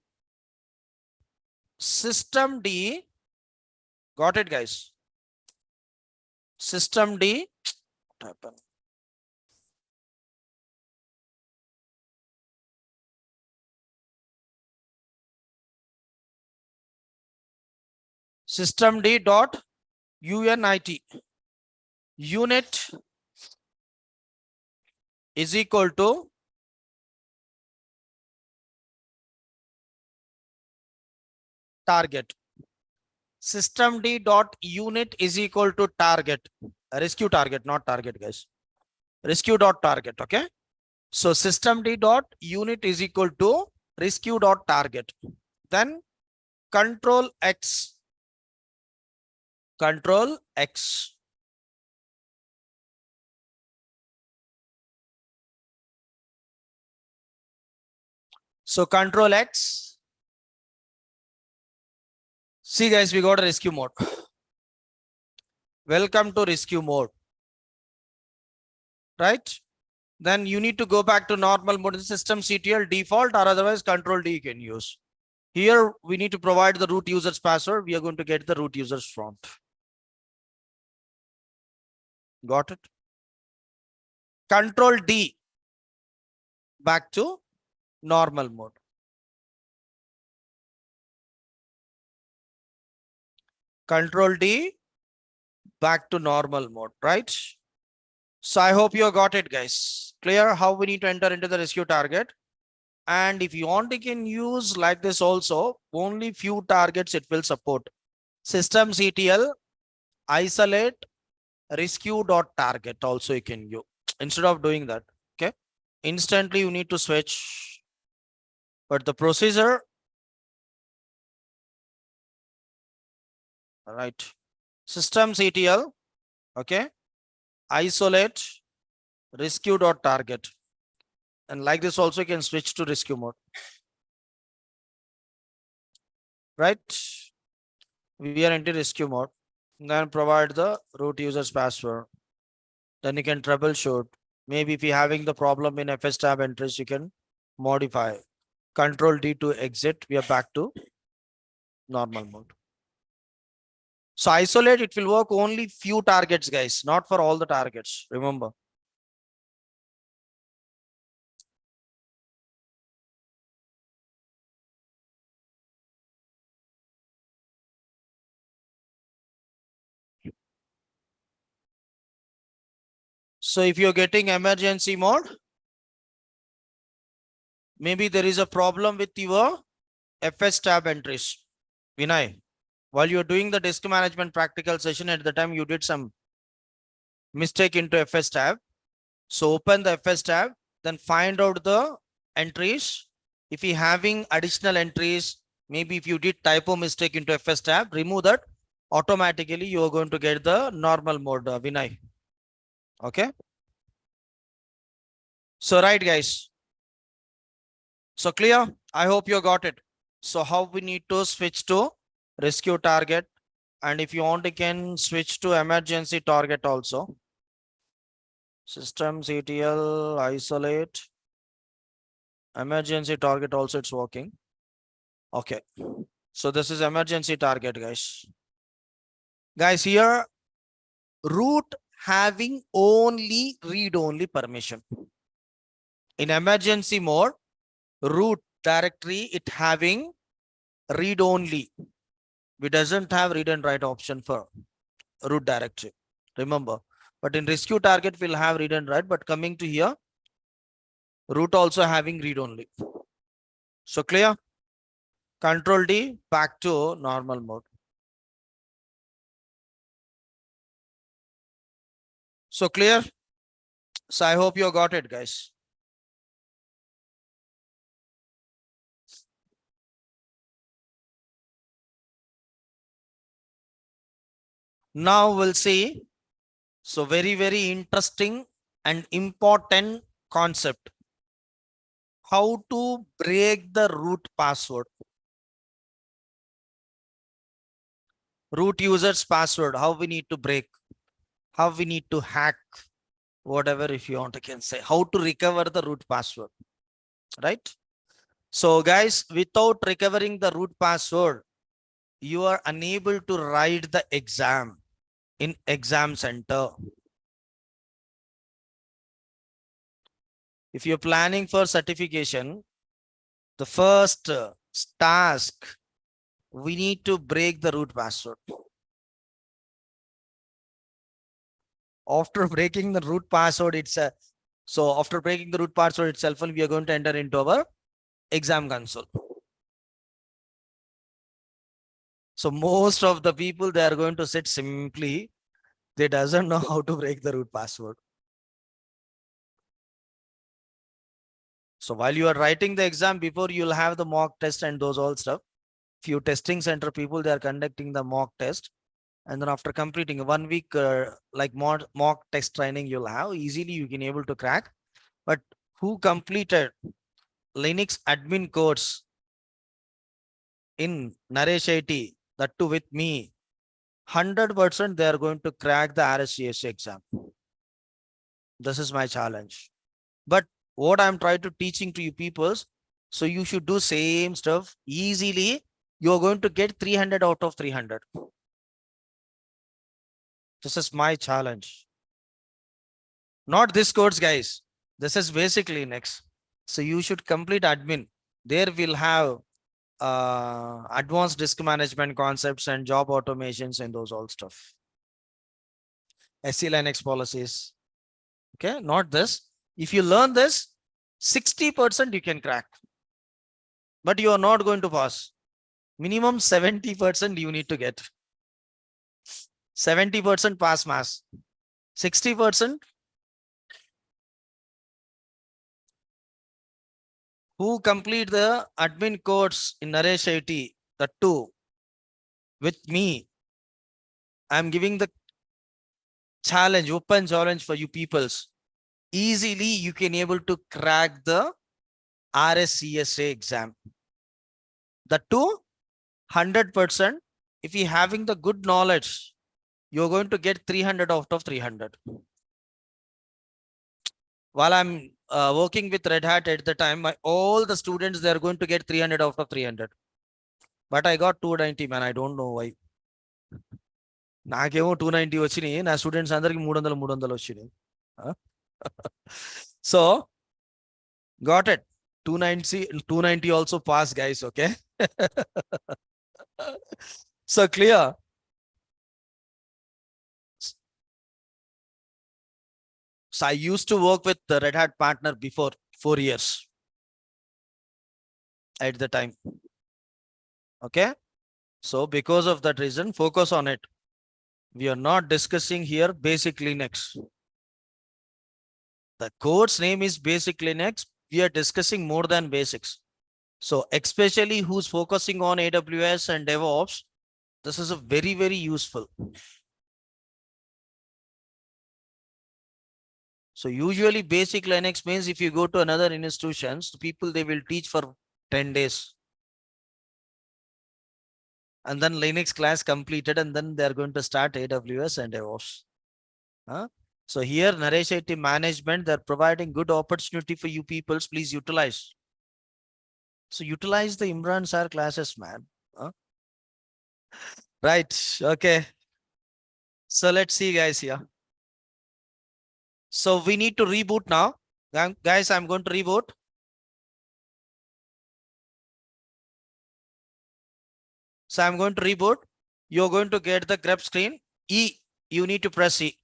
systemd. Got it, guys? Systemd. What happened? Systemd dot unit. Unit is equal to target. Systemd dot unit is equal to target. Rescue target, not target, guys. Rescue dot target. Okay. So systemd dot unit is equal to rescue dot target. Then control X. Control X. So control X. See guys, we got a rescue mode. Welcome to rescue mode. Right? Then you need to go back to normal mode in the systemctl default, or otherwise control D you can use. Here we need to provide the root user's password. We are going to get the root user's prompt. Got it? Control D. Back to normal mode. Control D. Back to normal mode, right? So I hope you got it, guys. Clear how we need to enter into the rescue target. And if you want, you can use like this also. Only few targets it will support. Systemctl isolate rescue.target also you can use. Instead of doing that, okay? Instantly you need to switch. But the procedure, right? Systemctl, okay? Isolate rescue.target. And like this also you can switch to rescue mode. Right? We are into rescue mode. Then provide the root user's password. Then you can troubleshoot. Maybe if you're having the problem in FS tab entries, you can modify. Control D to exit. We are back to normal mode. So isolate, it will work only few targets, guys, not for all the targets. Remember. So if you're getting emergency mode, maybe there is a problem with your FS tab entries. Vinay, while you're doing the disk management practical session, at the time you did some mistake into FS tab. So open the FS tab, then find out the entries. If you're having additional entries, maybe if you did typo mistake into FS tab, remove that. Automatically, you are going to get the normal mode, Vinay. Okay. So right, guys. So clear? I hope you got it. So how we need to switch to rescue target. And if you want, you can switch to emergency target also. Systemctl isolate. Emergency target also it's working. Okay. So this is emergency target, guys. Guys, here root having only read-only permission. In emergency mode, root directory it having read-only. We doesn't have read and write option for root directory. Remember, but in rescue target we'll have read and write. But coming to here, root also having read-only. So clear? Control D back to normal mode. So clear? So I hope you got it, guys. Now we'll see. So very, very interesting and important concept. How to break the root password. Root user's password, how we need to break, how we need to hack, whatever if you want to can say, how to recover the root password, right? So guys, without recovering the root password, you are unable to write the exam in exam center. If you're planning for certification, the first task, we need to break the root password. After breaking the root password, after breaking the root password itself, we are going to enter into our exam console. So most of the people, they are going to sit simply, they doesn't know how to break the root password. So while you are writing the exam, before you'll have the mock test and those all stuff. Few testing center people, they are conducting the mock test. And then after completing 1 week, like mock test training, you'll have easily you can able to crack. But who completed Linux admin course in Naresh IT, that too with me, 100% they are going to crack the RSCSC exam. This is my challenge. But what I'm trying to teaching to you peoples, so you should do same stuff easily. You're going to get 300 out of 300. This is my challenge. Not this course, guys. This is basically next. So you should complete admin. There we'll have advanced disk management concepts and job automations and those all stuff. SC Linux policies. Okay, not this. If you learn this, 60% you can crack. But you are not going to pass. Minimum 70% you need to get. 70% pass mass. 60% who complete the admin course in Naresh IT, the two with me, I'm giving the challenge, open challenge for you peoples. Easily you can able to crack the RSCSA exam. The two, 100%. If you having the good knowledge, you're going to get 300 out of 300. While I'm working with Red Hat at the time, all the students, they're going to get 300 out of 300. But I got 290, man. I don't know why. నాకేమో 290 వచ్చినాయి, నా students అందరికి 300 వచ్చినాయి. So got it. 290 also pass, guys. Okay. So clear. So I used to work with the Red Hat partner before 4 years at the time. Okay. So because of that reason, focus on it. We are not discussing here basic Linux. The course name is basic Linux. We are discussing more than basics. So especially who's focusing on AWS and DevOps, this is a very, very useful. So usually basic Linux means if you go to another institutions, people, they will teach for 10 days. And then Linux class completed, and then they're going to start AWS and DevOps. So here, Naresh IT management, they're providing good opportunity for you peoples. Please utilize. So utilize the Imran sir classes, man. Right. Okay. So let's see, guys, here. So we need to reboot now. Guys, I'm going to reboot. So I'm going to reboot. You're going to get the grep screen. E, you need to press E.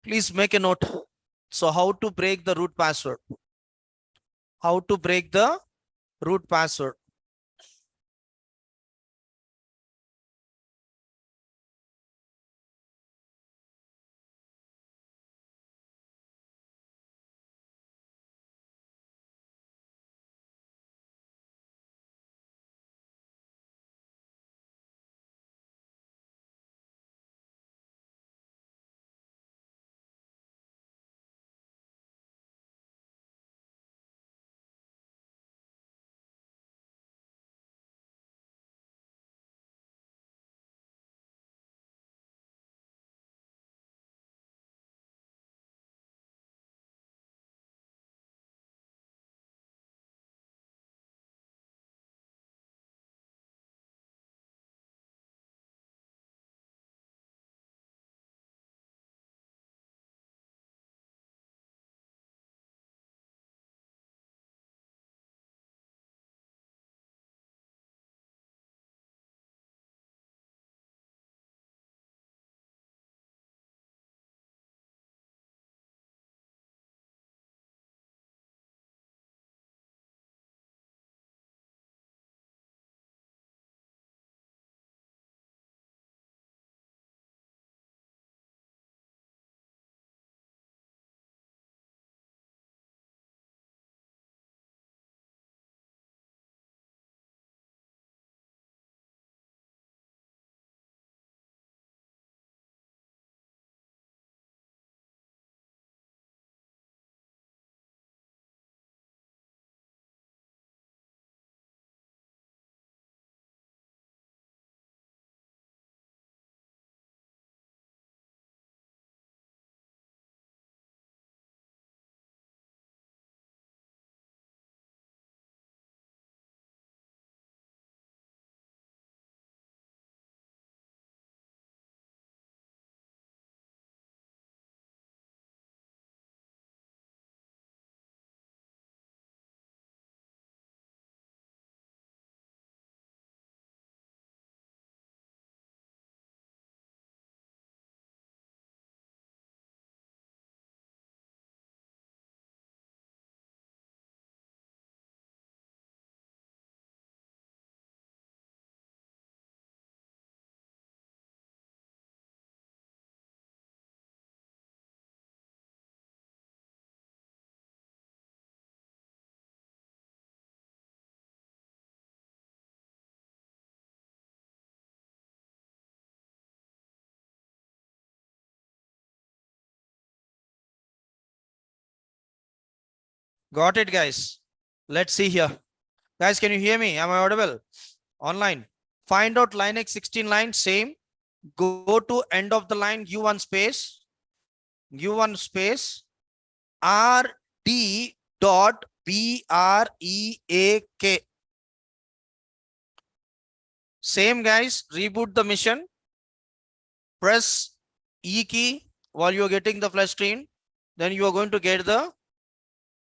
Please make a note. So how to break the root password? How to break the root password? Got it, guys. Let's see here. Guys, can you hear me? Am I audible? Online. Find out Linux 16 line, same. Go to end of the line, U1 space, U1 space, RD dot BREAK. Same, guys. Reboot the mission. Press E key while you're getting the flash screen. Then you are going to get the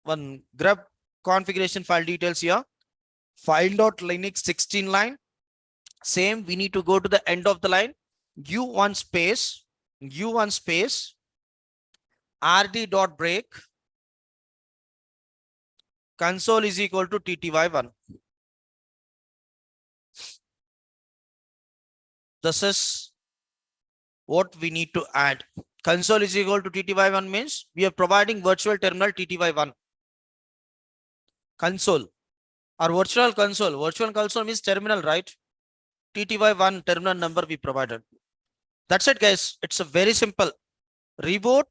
one grab configuration file details here. File.linux 16 line. Same, we need to go to the end of the line. U1 space, U1 space, RD.break. Console is equal to TTY1. This is what we need to add. Console is equal to TTY1 means we are providing virtual terminal TTY1. Console or virtual console. Virtual console means terminal, right? TTY1 terminal number we provided. That's it, guys. It's a very simple. Reboot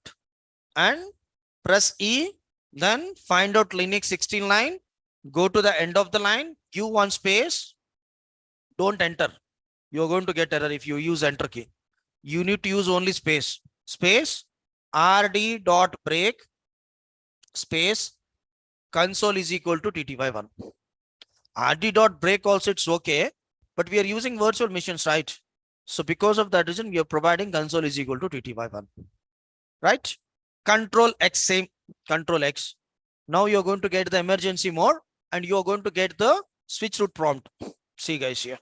and press E. Then find out Linux 16 line. Go to the end of the line. U1 space. Don't enter. You're going to get error if you use enter key. You need to use only space. Space RD.break space console is equal to TTY1. RD.break also it's okay, but we are using virtual machines, right? So because of that reason, we are providing console is equal to TTY1, right? Control X, same, Control X. Now you're going to get the emergency mode and you're going to get the switch root prompt. See, guys, here.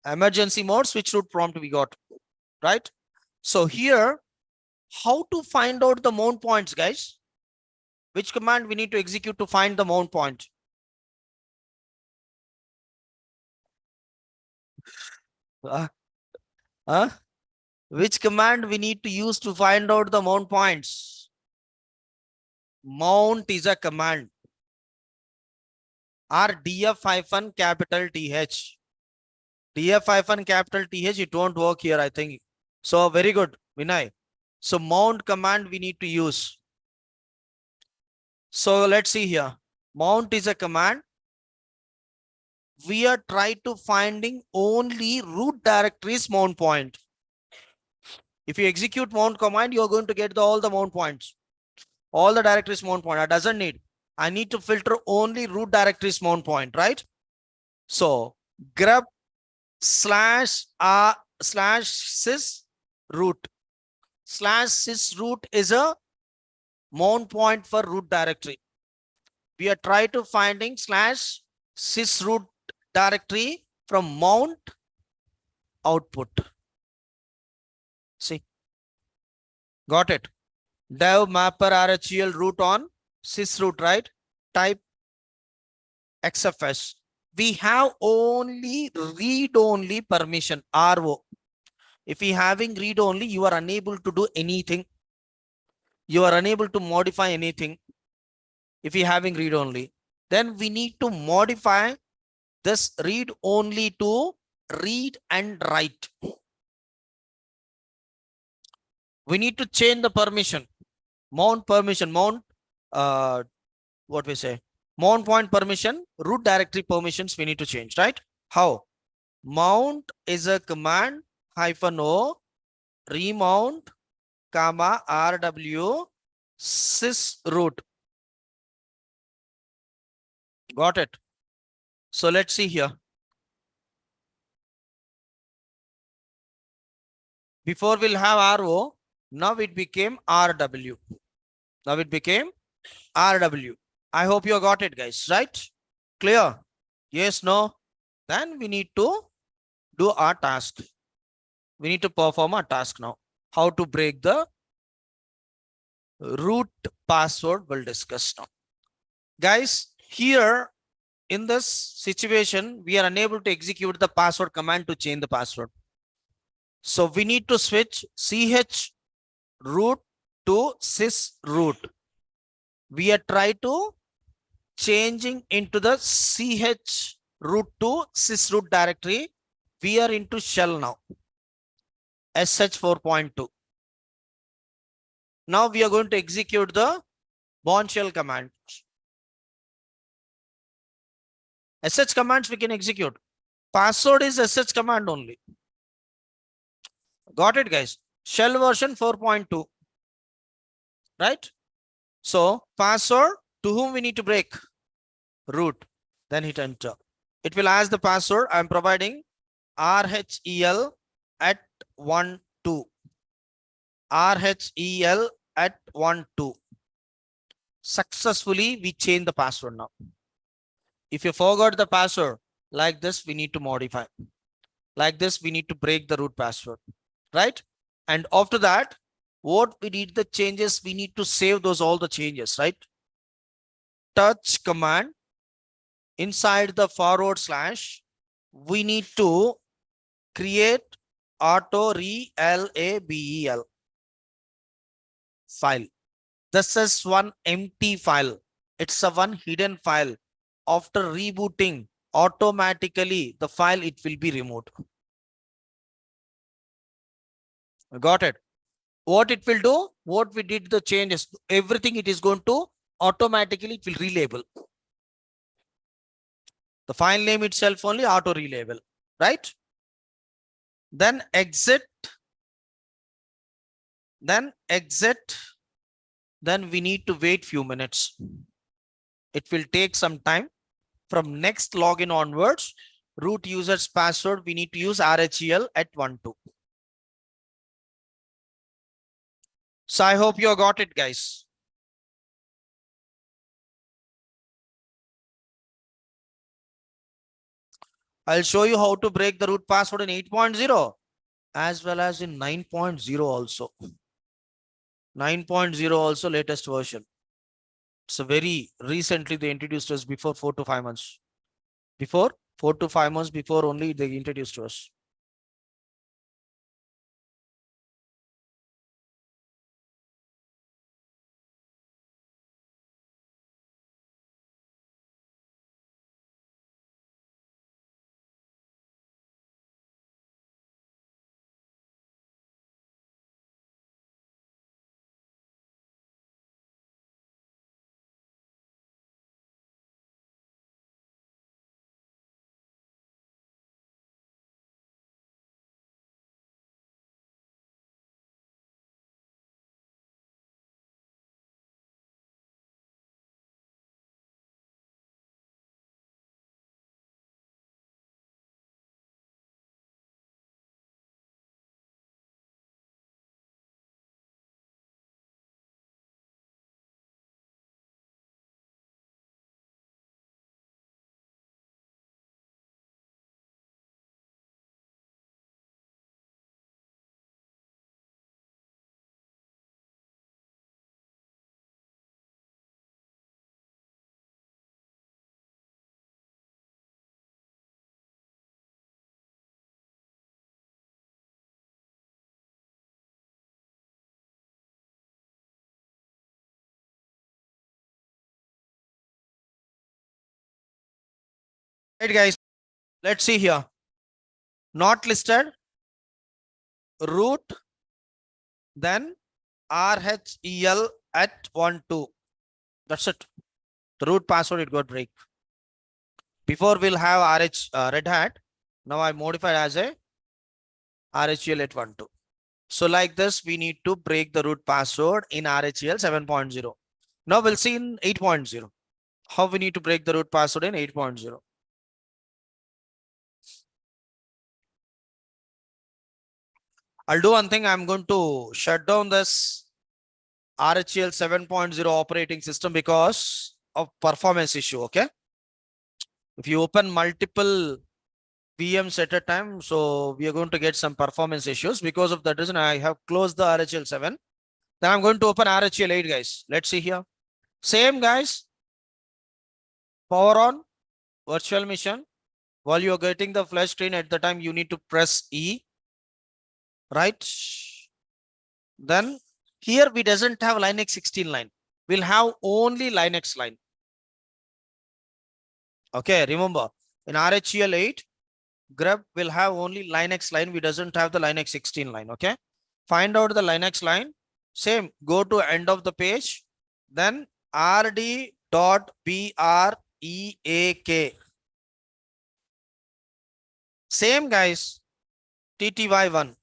Emergency mode, switch root prompt we got, right? So here, how to find out the mount points, guys? Which command we need to execute to find the mount point? Which command we need to use to find out the mount points? Mount is a command. Or df-capital TH. df-capital TH, it won't work here, I think. So very good, Vinay. So mount command we need to use. So let's see here. Mount is a command. We are trying to finding only root directory's mount point. If you execute mount command, you're going to get all the mount points. All the directories mount point. I doesn't need. I need to filter only root directory's mount point, right? So grep /sys root. /sys root is a mount point for root directory. We are trying to finding /sys root directory from mount output. See, got it. Dev mapper RHEL root on sys root, right? Type XFS. We have only read only permission, RO. If we having read only, you are unable to do anything. You are unable to modify anything. If you having read only, then we need to modify this read only to read and write. We need to change the permission. Mount permission, mount, what we say, mount point permission, root directory permissions we need to change, right? How? Mount is a command -o remount comma rw sys root. Got it. So let's see here. Before we'll have RO, now it became RW. Now it became RW. I hope you got it, guys, right? Clear? Yes, no? Then we need to do our task. We need to perform our task now. How to break the root password we'll discuss now. Guys, here in this situation, we are unable to execute the password command to change the password. So we need to switch ch root to sys root. We are trying to changing into the ch root to sys root directory. We are into shell now. sh 4.2. Now we are going to execute the Bourne shell command. sh commands we can execute. Password is sh command only. Got it, guys? Shell version 4.2. Right? So password, to whom we need to break? Root. Then hit enter. It will ask the password. I'm providing RHEL at 1, 2. RHEL at 1, 2. Successfully, we change the password now. If you forgot the password, like this, we need to modify. Like this, we need to break the root password, right? And after that, what we need the changes, we need to save those all the changes, right? Touch command inside the forward slash, we need to create auto relabel file. This is one empty file. It's a one hidden file. After rebooting, automatically the file, it will be removed. Got it? What it will do, what we did the changes, everything it is going to automatically, it will relabel. The file name itself only auto relabel, right? Then exit. Then exit. Then we need to wait few minutes. It will take some time. From next login onwards, root user's password, we need to use RHEL at 1, 2. So I hope you got it, guys. I'll show you how to break the root password in 8.0 as well as in 9.0 also. 9.0 also latest version. It's a very recently they introduced us before 4 to 5 months. Before 4 to 5 months before only they introduced to us. Right, guys. Let's see here. Not listed. Root. Then RHEL at 1, 2. That's it. The root password, it got break. Before we'll have Red Hat. Now I modified as a RHEL at 1, 2. So like this, we need to break the root password in RHEL 7.0. Now we'll see in 8.0. How we need to break the root password in 8.0. I'll do one thing. I'm going to shut down this RHEL 7.0 operating system because of performance issue. Okay. If you open multiple VMs at a time, so we are going to get some performance issues. Because of that reason, I have closed the RHEL 7. Then I'm going to open RHEL 8, guys. Let's see here. Same, guys. Power on, virtual machine. While you're getting the flash screen at the time, you need to press E. Right? Then here we doesn't have Linux 16 line. We'll have only Linux line. Okay, remember in RHEL 8, grep will have only Linux line. We doesn't have the Linux 16 line. Okay. Find out the Linux line. Same, go to end of the page. Then rd.break. Same guys, tty1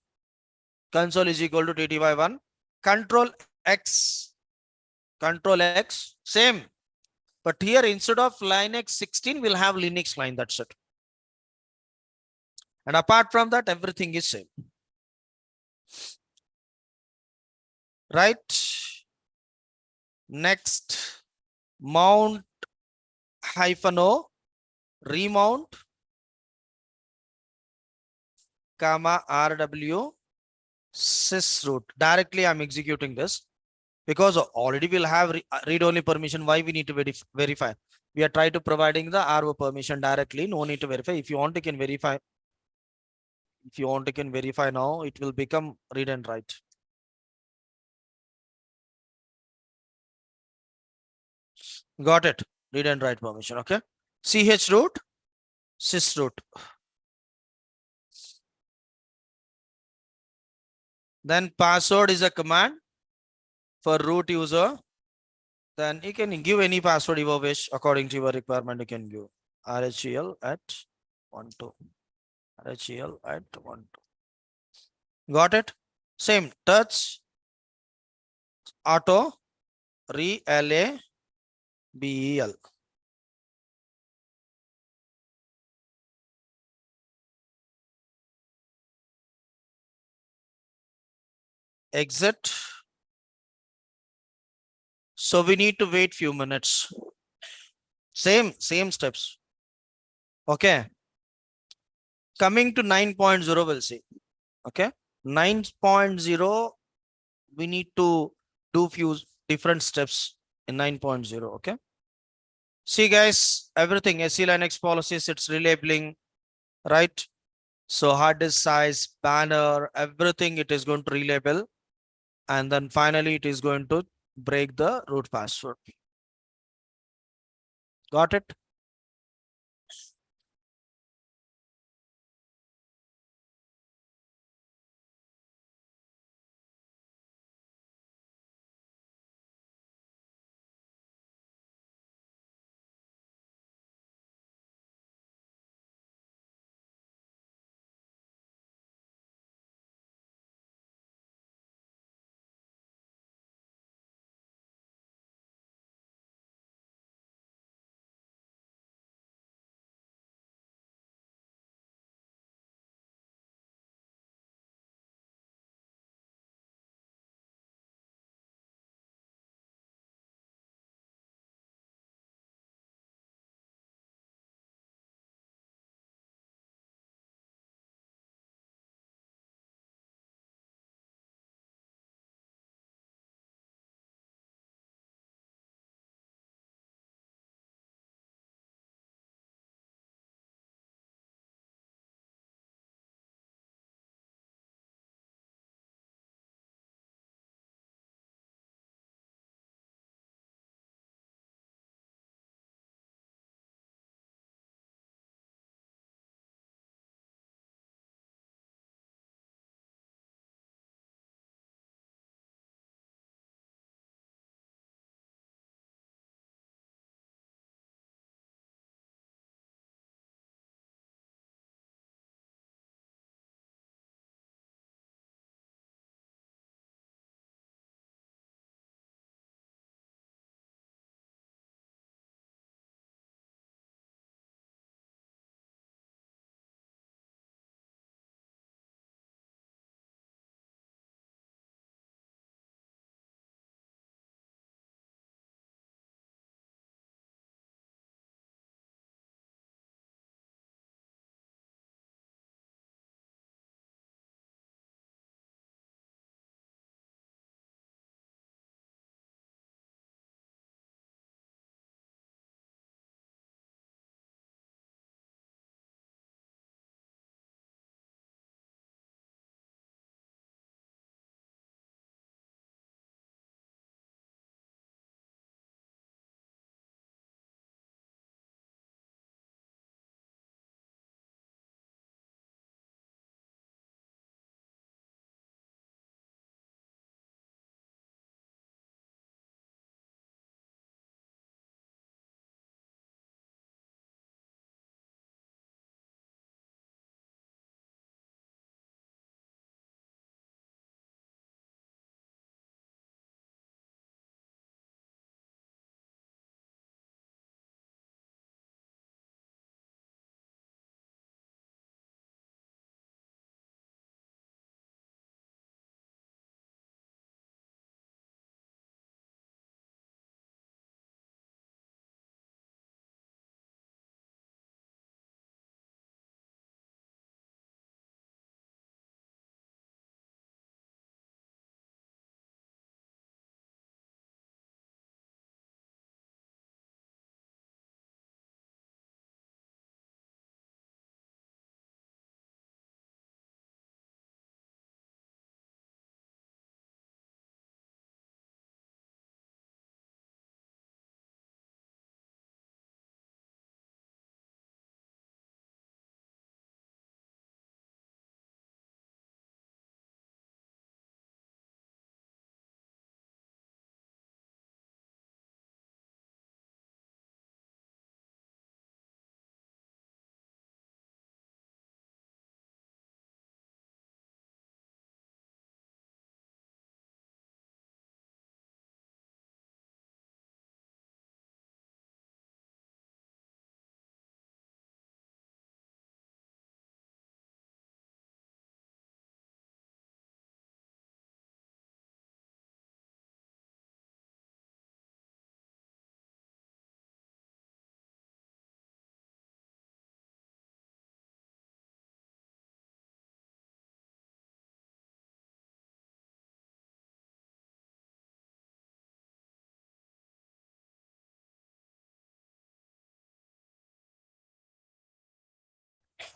console is equal to tty1, control x, same. But here instead of Linux 16, we'll have Linux line, that's it. And apart from that, everything is same. Right? Next, mount -o, remount, comma rw sysroot. Directly I'm executing this because already we'll have read-only permission. Why we need to verify? We are trying to providing the RO permission directly. No need to verify. If you want, you can verify. If you want, you can verify now. It will become read and write. Got it. Read and write permission. Okay. chroot, sysroot. Then password is a command for root user. Then you can give any password you wish according to your requirement. You can give rhel at 12. rhel at 12. Got it? Same touch auto relabel. Exit. So we need to wait few minutes. Same steps. Okay. Coming to 9.0, we'll see. Okay. 9.0, we need to do few different steps in 9.0. Okay. See guys, everything SE Linux policies, it's relabeling, right? So hard disk size, banner, everything it is going to relabel. And then finally it is going to break the root password. Got it?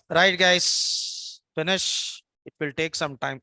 Right, guys, finish. It will take some time.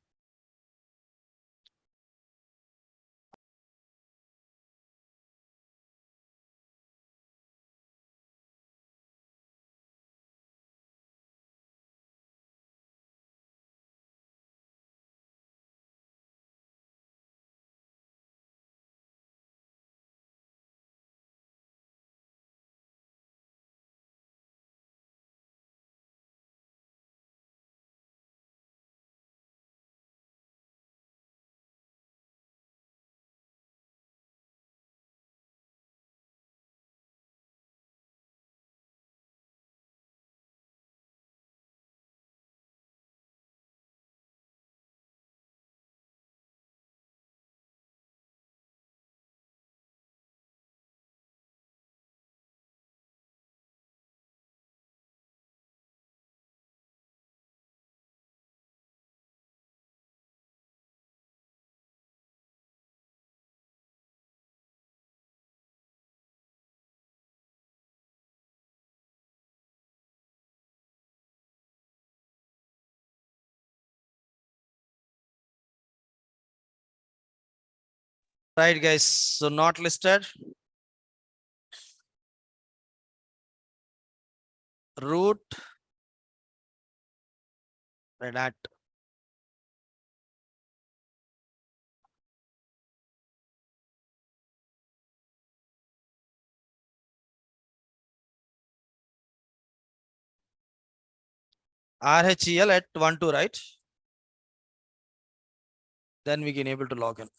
Right, guys. So not listed. Root. Red hat. RHEL at 1, 2, right? Then we can able to log in.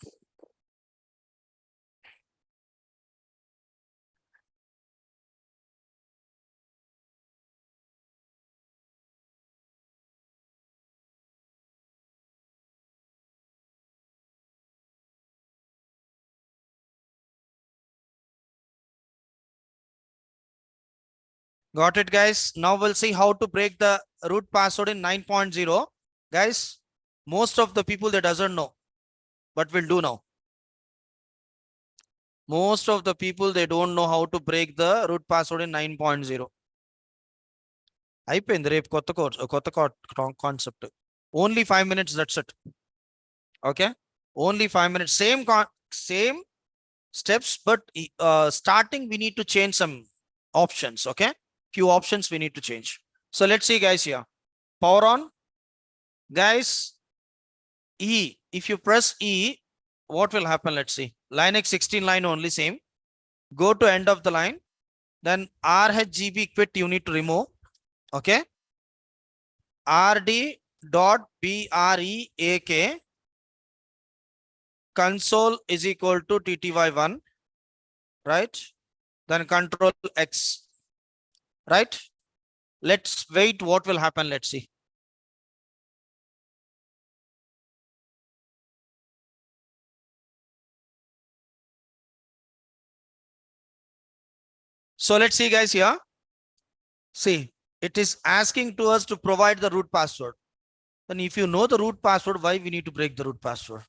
Got it, guys. Now we'll see how to break the root password in 9.0. Guys, most of the people that doesn't know, but we'll do now. Most of the people, they don't know how to break the root password in 9.0. అయిపోయింది రేపు కొత్త concept. Only 5 minutes, that's it. Okay, only 5 minutes. Same steps, but starting we need to change some options. Okay, few options we need to change. So let's see, guys. Here, power on, guys. E, if you press E, what will happen? Let's see. Line X 16 line only, same. Go to end of the line, then RHGB quit you need to remove. Okay, RD dot BREAK console is equal to TTY1, right? Then control X, right? Let's wait what will happen. Let's see. So let's see, guys. Here, see, it is asking to us to provide the root password. Then if you know the root password, why we need to break the root password?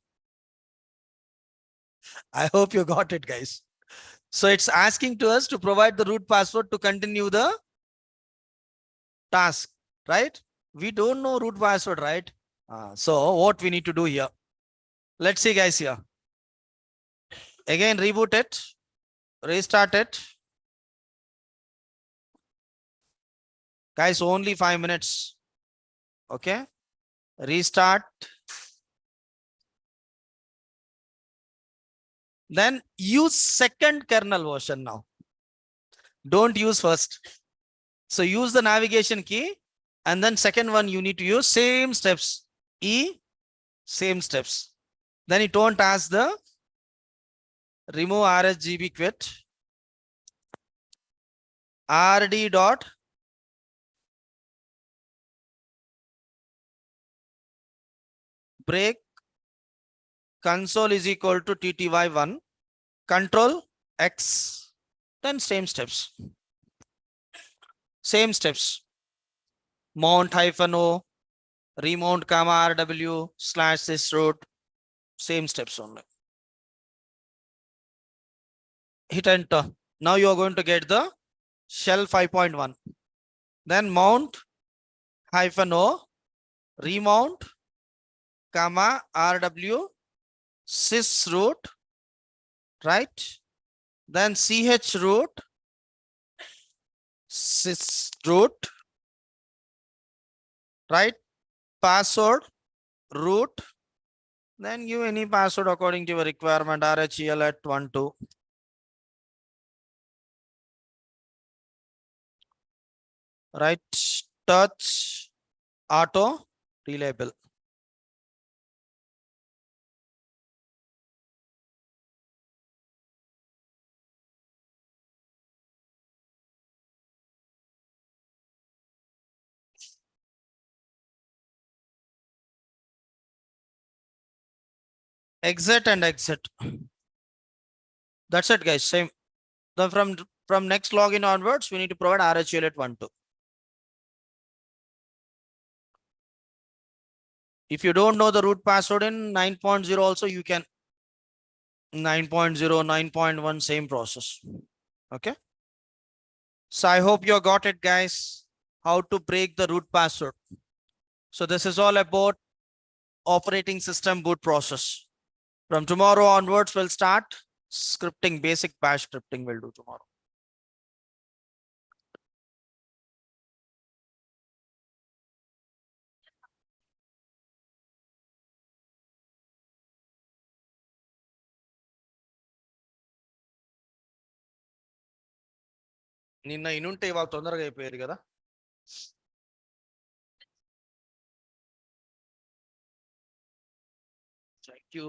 I hope you got it, guys. So it's asking to us to provide the root password to continue the task, right? We don't know root password, right? So what we need to do here? Let's see, guys. Here, again, reboot it, restart it. Guys, only 5 minutes. Okay, restart. Then use second kernel version now. Don't use first. So use the navigation key, and then second one you need to use same steps. E, same steps. Then it won't ask the remove RHGB quit. RD dot break console is equal to TTY1, control X, then same steps. Same steps. Mount -O, remount comma RW / this root. Same steps only. Hit enter. Now you are going to get the shell 5.1. Then mount -o, remount, comma, RW, sys root, right? Then ch root, sys root, right? Password, root, then give any password according to your requirement, RHEL at 12. Right? Touch, auto, relabel. Exit and exit. That's it, guys. Same. Then from next login onwards, we need to provide RHEL at 12. If you don't know the root password in 9.0 also, you can 9.0, 9.1, same process. Okay. So I hope you got it, guys, how to break the root password. So this is all about operating system boot process. From tomorrow onwards, we'll start scripting, basic bash scripting we'll do tomorrow. నిన్న ఇనుంటే ఇవాళ తొందరగా అయిపోయారు కదా. Thank you.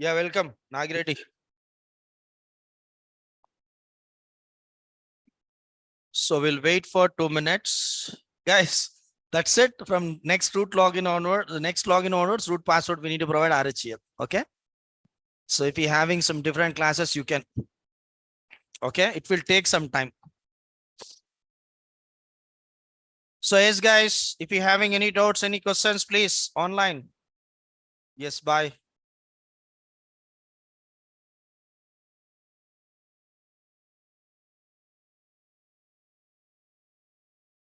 Yeah, welcome, Nagireddy. So we'll wait for 2 minutes. Guys, that's it. From next root login onward, the next login onwards, root password, we need to provide RHEL. Okay. So if you're having some different classes, you can. Okay. It will take some time. So yes, guys, if you're having any doubts, any questions, please online. Yes, bye.